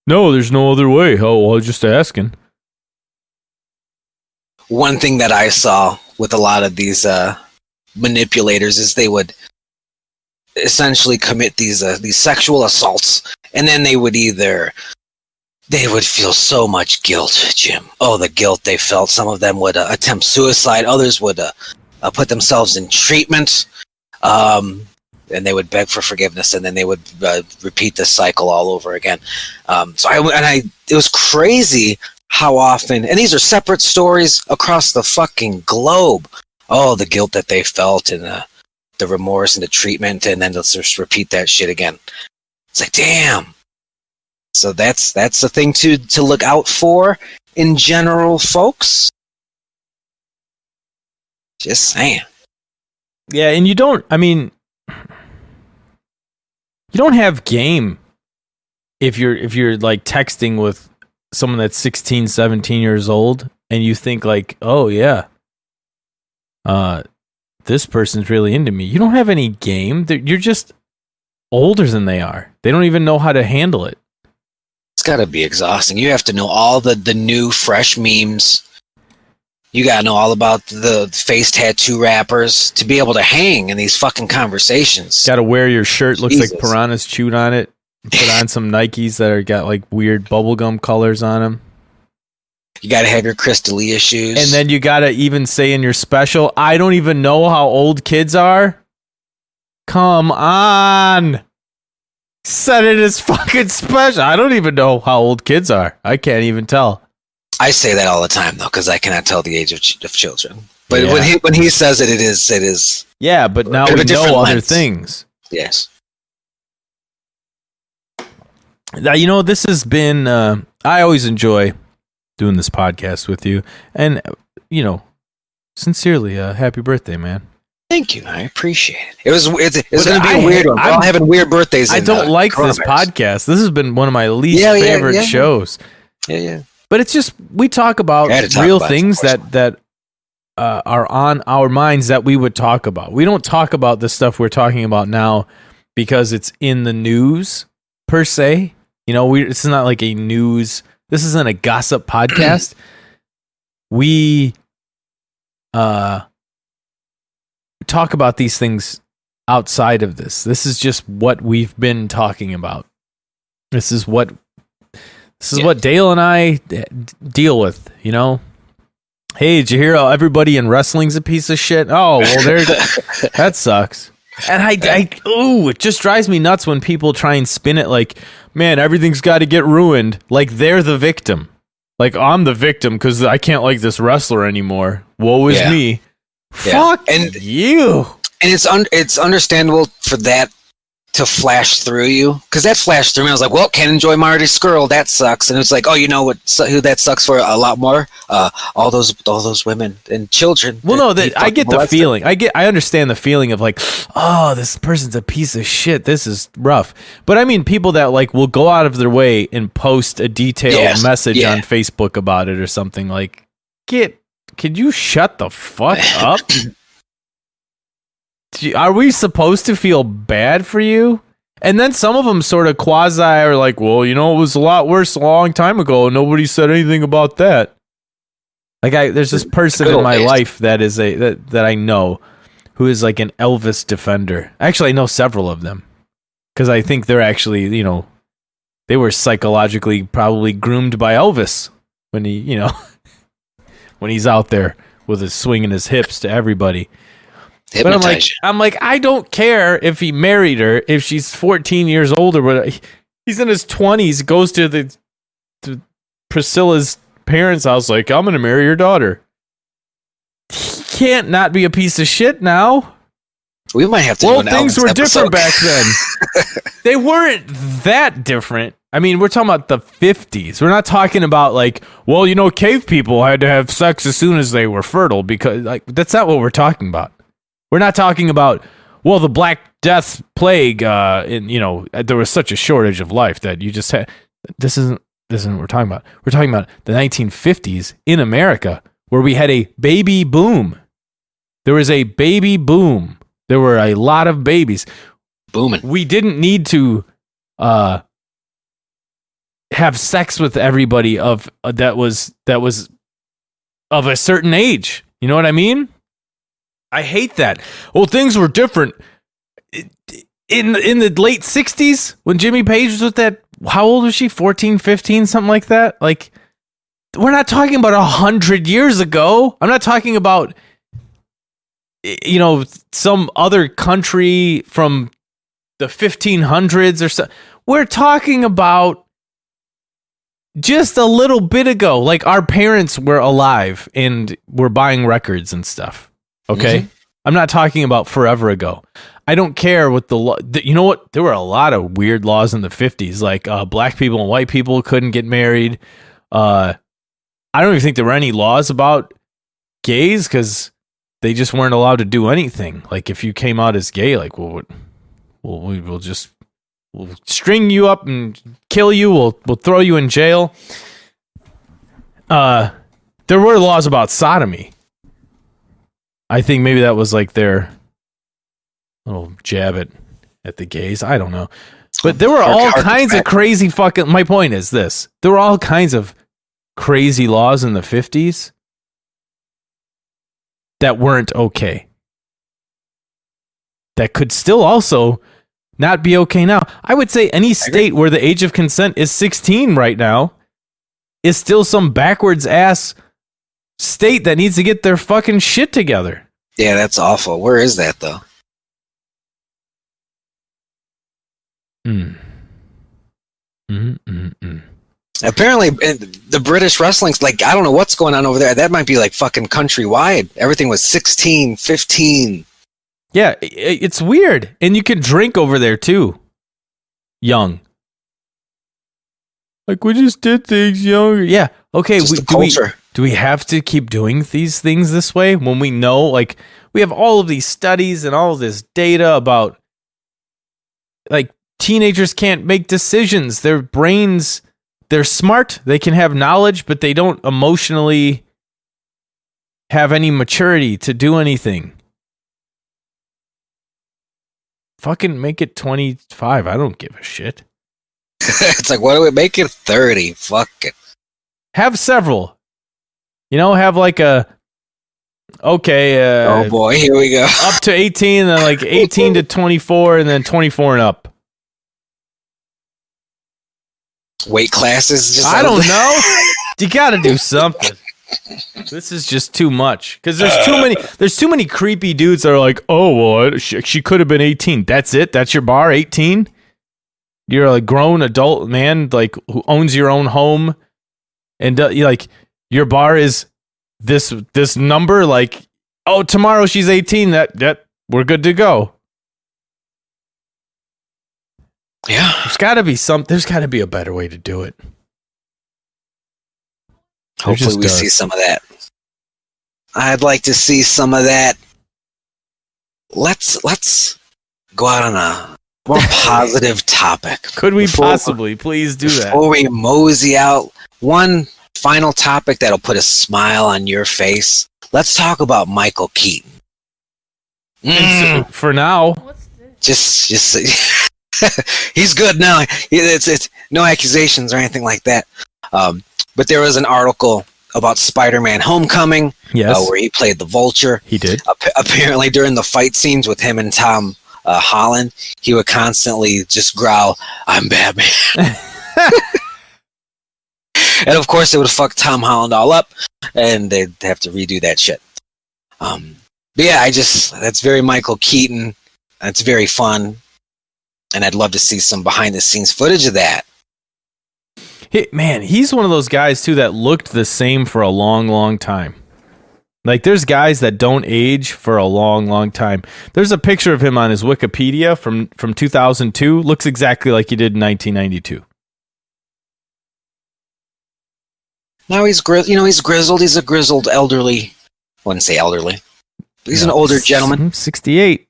No, there's no other way. Oh, well, I was just asking. One thing that I saw with a lot of these manipulators is they would essentially commit these sexual assaults, and then they would feel so much guilt, Jim. Oh, the guilt they felt. Some of them would attempt suicide. Others would put themselves in treatment. And they would beg for forgiveness, and then they would repeat this cycle all over again. It was crazy how often, and these are separate stories across the fucking globe. Oh, the guilt that they felt, and the remorse, and the treatment, and then they'll just repeat that shit again. It's like, damn. So that's the thing to look out for in general, folks. Just saying. Yeah, and you don't have game if you're like texting with someone that's 16, 17 years old and you think like, oh yeah, this person's really into me. You don't have any game. You're just older than they are. They don't even know how to handle it. It's got to be exhausting. You have to know all the new fresh memes. You got to know all about the face tattoo rappers to be able to hang in these fucking conversations. Got to wear your shirt. Looks Jesus. like piranhas chewed on it. Put on some Nikes that are got like weird bubblegum colors on them. You got to have your Crystalia shoes. And then you got to even say in your special, I don't even know how old kids are. Come on. Said it as fucking special. I don't even know how old kids are. I can't even tell. I say that all the time, though, because I cannot tell the age of children. But Yeah. when he says it is. Yeah, but now Bit of we a different know other lens. things. Yes. Now, this has been, I always enjoy doing this podcast with you. And, sincerely, happy birthday, man. Thank you. I appreciate it. It was going to be a I- weird one. We're all having weird birthdays. I don't like this podcast. This has been one of my least favorite shows. Yeah. But it's just, we talk about real things that are on our minds that we would talk about. We don't talk about the stuff we're talking about now because it's in the news, per se. It's not like a news. This isn't a gossip podcast. We talk about these things outside of this. This is just what we've been talking about. This is what Dale and I deal with, Hey, did you hear how everybody in wrestling's a piece of shit? Oh, well, that sucks. And it just drives me nuts when people try and spin it like, man, everything's got to get ruined. Like they're the victim. Like I'm the victim because I can't like this wrestler anymore. Woe is me. Yeah. Fuck you. And it's understandable for that to flash through you, because that flashed through me. I was like, well, can't enjoy Marty Skrull. That sucks. And it's like, oh, you know who that sucks for a lot more? All those women and children. Well, I get the feeling. I understand the feeling of like, oh, this person's a piece of shit. This is rough. But I mean, people that like will go out of their way and post a detailed message on Facebook about it or something. Like, could you shut the fuck up? Are we supposed to feel bad for you? And then some of them sort of quasi are like, well, it was a lot worse a long time ago. Nobody said anything about that. Like there's this person in my life that is that I know who is like an Elvis defender. Actually, I know several of them because I think they're actually, they were psychologically probably groomed by Elvis when he, when he's out there with his swinging his hips to everybody. But I'm like, I don't care if he married her, if she's 14 years old or whatever. He's in his 20s, goes to Priscilla's parents' house, like, I'm going to marry your daughter. He can't not be a piece of shit now. We might have to. Well, things were different back then. They weren't that different. I mean, we're talking about the 50s. We're not talking about like, well, cave people had to have sex as soon as they were fertile because like that's not what we're talking about. We're not talking about, well, the Black Death plague, there was such a shortage of life that you just had. This isn't what we're talking about. We're talking about the 1950s in America where we had a baby boom. There was a baby boom. There were a lot of babies. Booming. We didn't need to have sex with everybody that was of a certain age. You know what I mean? I hate that. Well, things were different in the late 60s when Jimmy Page was with that. How old was she? 14, 15, something like that? Like, we're not talking about 100 years ago. I'm not talking about, some other country from the 1500s or so. We're talking about just a little bit ago. Like, our parents were alive and were buying records and stuff. Okay? Mm-hmm. I'm not talking about forever ago. I don't care what the law. You know what? There were a lot of weird laws in the 50s. Like black people and white people couldn't get married. I don't even think there were any laws about gays because they just weren't allowed to do anything. Like if you came out as gay, like we'll string you up and kill you. We'll throw you in jail. There were laws about sodomy. I think maybe that was like their little jab at the gays. I don't know. But there were all kinds of crazy fucking... My point is this. There were all kinds of crazy laws in the 50s that weren't okay. That could still also not be okay now. I would say any state where the age of consent is 16 right now is still some backwards ass state that needs to get their fucking shit together. Yeah, that's awful. Where is that though? Apparently, the British wrestling's like, I don't know what's going on over there. That might be like fucking countrywide. Everything was 16, 15. Yeah, it's weird. And you can drink over there too. Young. Like, we just did things younger. Yeah. Okay. Do we have to keep doing these things this way when we know, like, we have all of these studies and all of this data about, like, teenagers can't make decisions. Their brains, they're smart. They can have knowledge, but they don't emotionally have any maturity to do anything. Fucking make it 25. I don't give a shit. It's like, why do we make it 30? Fuck it. Have several. Have like a... Okay. Oh boy, here we go. Up to 18, and then like 18 to 24, and then 24 and up. Weight classes? I don't know. You got to do something. This is just too much because there's too many creepy dudes that are like, oh well, she could have been 18. That's it. That's your bar. 18. You're a grown adult man, like who owns your own home, and like your bar is this number. Like, oh, tomorrow she's 18. That we're good to go. Yeah, there's got to be There's got to be a better way to do it. Hopefully we see some of that. I'd like to see some of that. Let's go out on a more positive topic. Could we possibly please do that? Before we mosey out, one final topic that'll put a smile on your face. Let's talk about Michael Keaton. So, for now. Just He's good now. It's no accusations or anything like that. But there was an article about Spider-Man: Homecoming, where he played the Vulture. He did. Apparently, during the fight scenes with him and Tom Holland, he would constantly just growl, "I'm Batman." And of course, it would fuck Tom Holland all up, and they'd have to redo that shit. But yeah, that's very Michael Keaton. It's very fun, and I'd love to see some behind-the-scenes footage of that. Man, he's one of those guys too that looked the same for a long, long time. Like, there's guys that don't age for a long, long time. There's a picture of him on his Wikipedia from 2002. Looks exactly like he did in 1992. Now he's grizzled. He's a grizzled elderly. I wouldn't say elderly. He's an older gentleman. 68.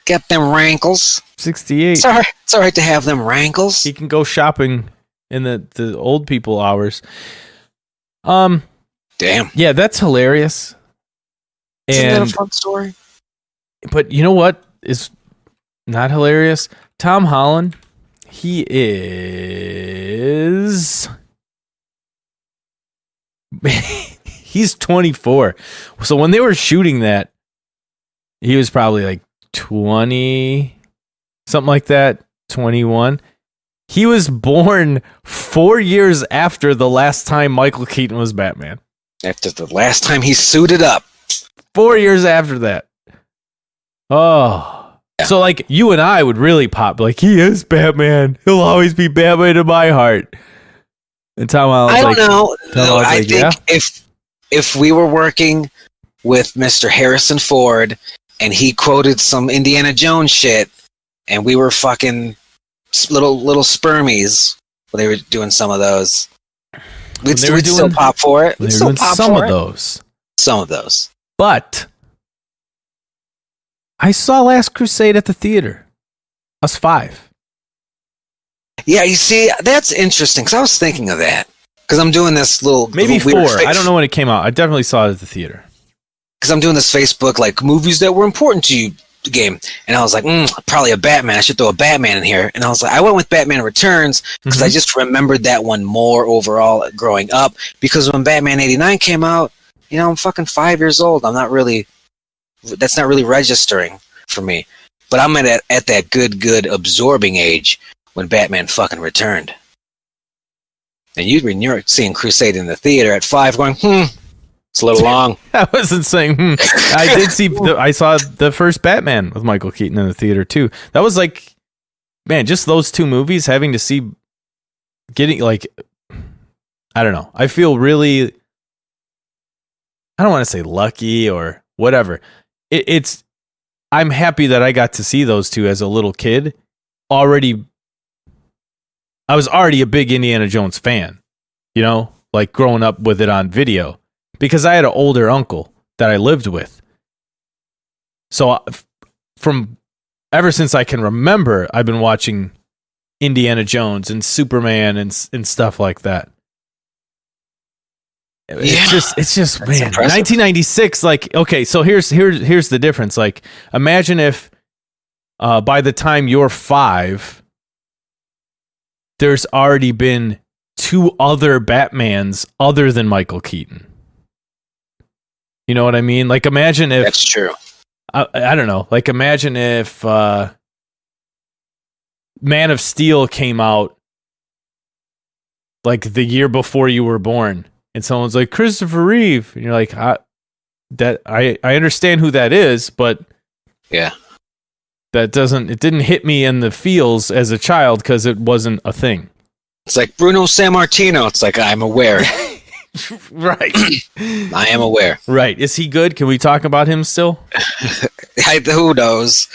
Got them rankles. 68. It's all right to have them rankles. He can go shopping in the old people hours. Damn. Yeah, that's hilarious. Isn't that a fun story? But you know what is not hilarious? Tom Holland, he is... He's 24. So when they were shooting that, he was probably like 20, something like that, 21. He was born 4 years after the last time Michael Keaton was Batman. After the last time he suited up. 4 years after that. Oh. Yeah. So like you and I would really pop. Like, he is Batman. He'll always be Batman in my heart. And Tom Holland's I don't know. No, I think if we were working with Mr. Harrison Ford and he quoted some Indiana Jones shit and we were fucking little spermies when they were doing some of those, we'd still pop for it. We'd still pop some for of those. Some of those. But I saw Last Crusade at the theater. I was 5. Yeah, you see, that's interesting, because I was thinking of that. Because I'm doing this Maybe 4. I don't know when it came out. I definitely saw it at the theater. Because I'm doing this Facebook, like, movies that were important to you game. And I was like, probably a Batman. I should throw a Batman in here. And I was like, I went with Batman Returns, because I just remembered that one more overall growing up. Because when Batman 89 came out, I'm fucking 5 years old. That's not really registering for me. But I'm at that good absorbing age when Batman fucking returned. And you're seeing Crusade in the theater at 5 going, it's a little long. I wasn't saying, I did see, I saw the first Batman with Michael Keaton in the theater too. That was like, man, just those 2 movies, having to see, getting like, I don't know. I feel really, I don't want to say lucky or whatever. I'm happy that I got to see those 2 as a little kid. I was already a big Indiana Jones fan, like growing up with it on video, because I had an older uncle that I lived with. So from ever since I can remember, I've been watching Indiana Jones and Superman and stuff like that. It's just man, impressive. 1996. Like, okay, so here's the difference. Like, imagine if by the time you're 5, there's already been 2 other Batmans other than Michael Keaton. You know what I mean? Like, imagine if... That's true. I don't know. Like, imagine if Man of Steel came out like the year before you were born, and someone's like, Christopher Reeve, and you're like, I understand who that is, but yeah, it didn't hit me in the feels as a child because it wasn't a thing. It's like Bruno Sammartino. It's like, I'm aware. Right. I am aware. Right. Is he good? Can we talk about him still? Who knows?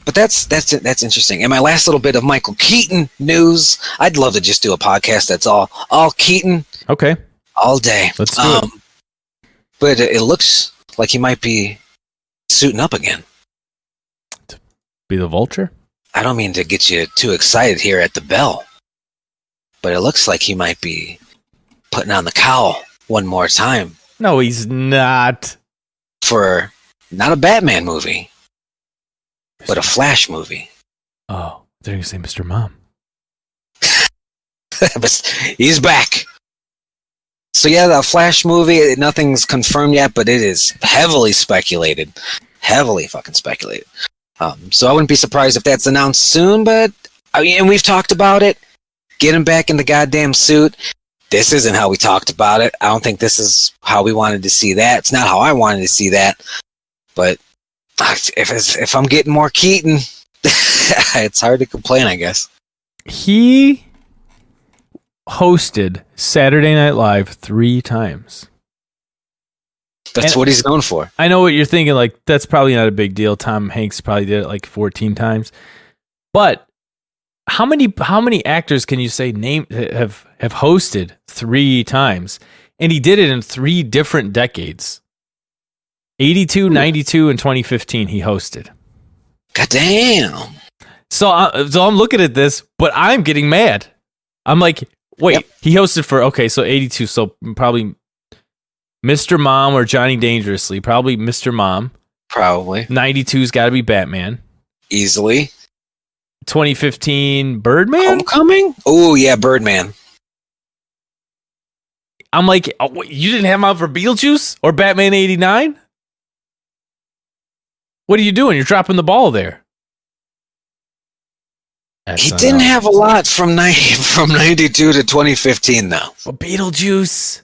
But that's interesting. And my last little bit of Michael Keaton news, I'd love to just do a podcast that's all Keaton. Okay. All day. Let's do it. But it looks like he might be suiting up again. To be the Vulture? I don't mean to get you too excited here at the bell, but it looks like he might be putting on the cowl one more time. No, he's not. For not a Batman movie. but a Flash movie. Oh, they're going to say Mr. Mom. But he's back. So yeah, the Flash movie, nothing's confirmed yet, but it is heavily speculated. Heavily fucking speculated. So I wouldn't be surprised if that's announced soon, but I mean, and we've talked about it. Get him back in the goddamn suit. This isn't how we talked about it. I don't think this is how we wanted to see that. It's not how I wanted to see that. But if I'm getting more Keaton, it's hard to complain, I guess. He hosted Saturday Night Live 3 times. That's what he's known for. I know what you're thinking. Like, that's probably not a big deal. Tom Hanks probably did it like 14 times. But how many actors can you say have hosted 3 times? And he did it in 3 different decades. 82, 92, and 2015 he hosted. God damn. So I'm looking at this, but I'm getting mad. I'm like, wait, he hosted for, okay, so 82, so probably Mr. Mom or Johnny Dangerously. Probably Mr. Mom. Probably. 92's got to be Batman. Easily. 2015 Birdman? Homecoming? Oh, yeah, Birdman. I'm like, oh, you didn't have him out for Beetlejuice or Batman 89? What are you doing? You're dropping the ball there. He didn't have a lot from 92 to 2015, though. Well, Beetlejuice.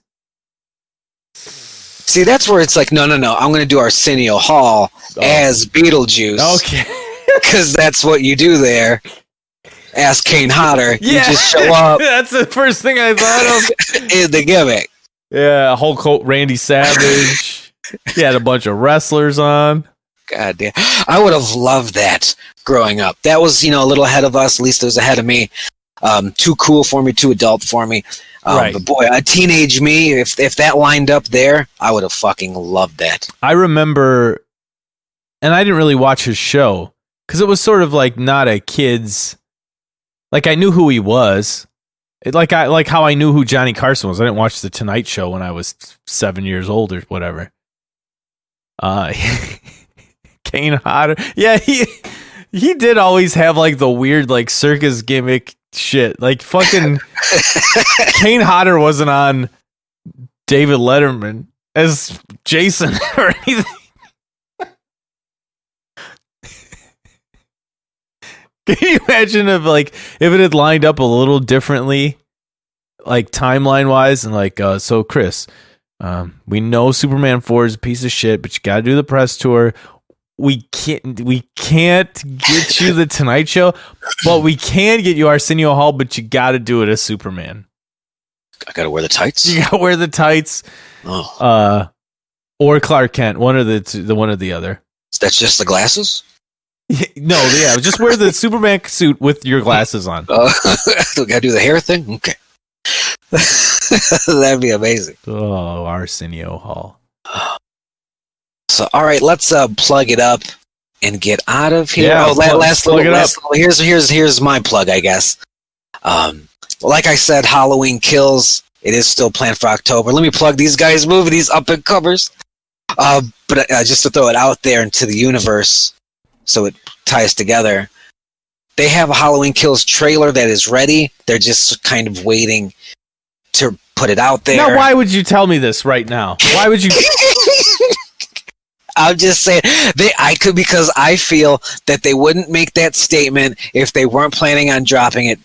See, that's where it's like, no. I'm going to do Arsenio Hall as Beetlejuice. Okay. Because that's what you do there. Ask Kane Hodder. Yeah. You just show up. That's the first thing I thought of. In the gimmick. Yeah, Hulk Hogan, Randy Savage. He had a bunch of wrestlers on. God damn. I would have loved that growing up. That was, a little ahead of us. At least it was ahead of me. Too cool for me, too adult for me. Right. But boy, a teenage me, if that lined up there, I would have fucking loved that. I remember, and I didn't really watch his show because it was sort of like not a kid's. Like, I knew who he was. Like how I knew who Johnny Carson was. I didn't watch The Tonight Show when I was 7 years old or whatever. Kane Hodder. Yeah, he did always have like the weird like circus gimmick shit. Like fucking Kane Hodder wasn't on David Letterman as Jason or anything. Can you imagine if it had lined up a little differently, like timeline wise, and like so Chris, we know Superman 4 is a piece of shit, but you got to do the press tour. We can't get you the Tonight Show, but we can get you Arsenio Hall, but you got to do it as Superman. I got to wear the tights. You got to wear the tights. Oh. Or Clark Kent, one or the other. That's just the glasses? No, yeah, just wear the Superman suit with your glasses on. Got to do the hair thing? Okay. That'd be amazing. Oh, Arsenio Hall. So, all right, let's plug it up and get out of here. Yeah, last little. Here's my plug, I guess. Like I said, Halloween Kills. It is still planned for October. Let me plug these guys' movie, these up and covers. But just to throw it out there into the universe, so it ties together. They have a Halloween Kills trailer that is ready. They're just kind of waiting to put it out there. Now, why would you tell me this right now? Why would you? I'm just saying because I feel that they wouldn't make that statement if they weren't planning on dropping it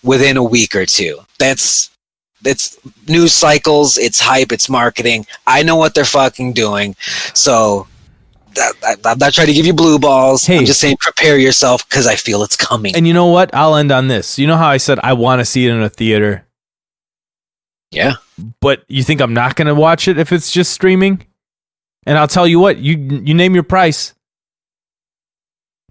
within a week or two. It's news cycles, it's hype, it's marketing. I know what they're fucking doing. So I'm not trying to give you blue balls. Hey. I'm just saying prepare yourself because I feel it's coming. And you know what? I'll end on this. You know how I said I want to see it in a theater? Yeah. But you think I'm not going to watch it if it's just streaming? And I'll tell you what, you name your price.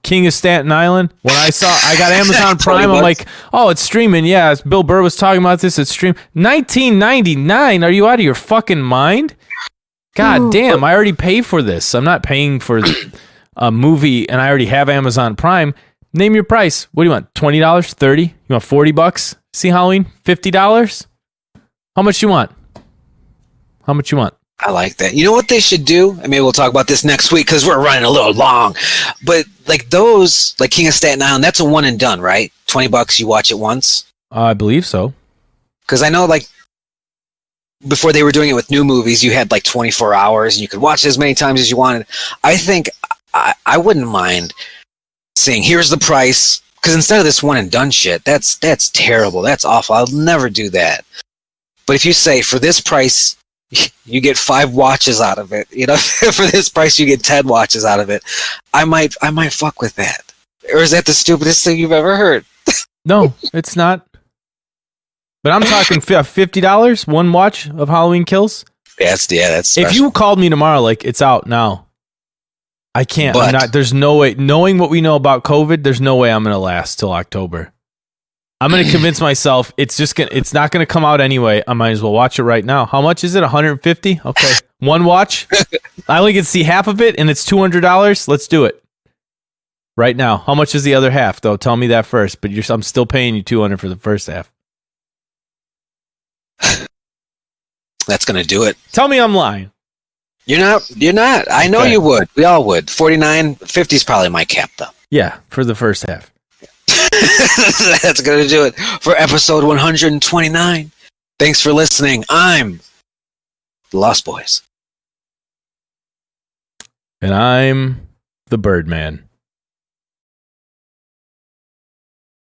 King of Staten Island. When I got Amazon Prime, I'm like, oh, it's streaming. Yeah, Bill Burr was talking about this. It's stream. $19.99. Are you out of your fucking mind? God damn, I already pay for this. I'm not paying for a movie and I already have Amazon Prime. Name your price. What do you want? $20? $30? You want $40? See Halloween? $50? How much you want? I like that. You know what they should do? And maybe we'll talk about this next week because we're running a little long. But like those, like King of Staten Island, that's a one and done, right? $20, you watch it once. I believe so. Because I know, like, before they were doing it with new movies, you had like 24 hours and you could watch it as many times as you wanted. I think I wouldn't mind saying, here's the price. Because instead of this one and done shit, that's terrible. That's awful. I'll never do that. But if you say, for this price, you get 5 watches out of it. You know, for this price, you get 10 watches out of it. I might fuck with that. Or is that the stupidest thing you've ever heard? No, it's not. But I'm talking $50, one watch of Halloween Kills. That's special. If you called me tomorrow, like, it's out now, I can't. I'm not. There's no way. Knowing what we know about COVID, there's no way I'm going to last till October. I'm going to convince myself it's not going to come out anyway. I might as well watch it right now. How much is it? 150? Okay. One watch. I only get to see half of it and it's $200. Let's do it. Right now. How much is the other half though? Tell me that first, but I'm still paying you $200 for the first half. That's going to do it. Tell me I'm lying. You're not. I know you would. We all would. 49, 50 is probably my cap though. Yeah, for the first half. That's going to do it for episode 129. Thanks for listening. I'm the Lost Boys. And I'm the Birdman.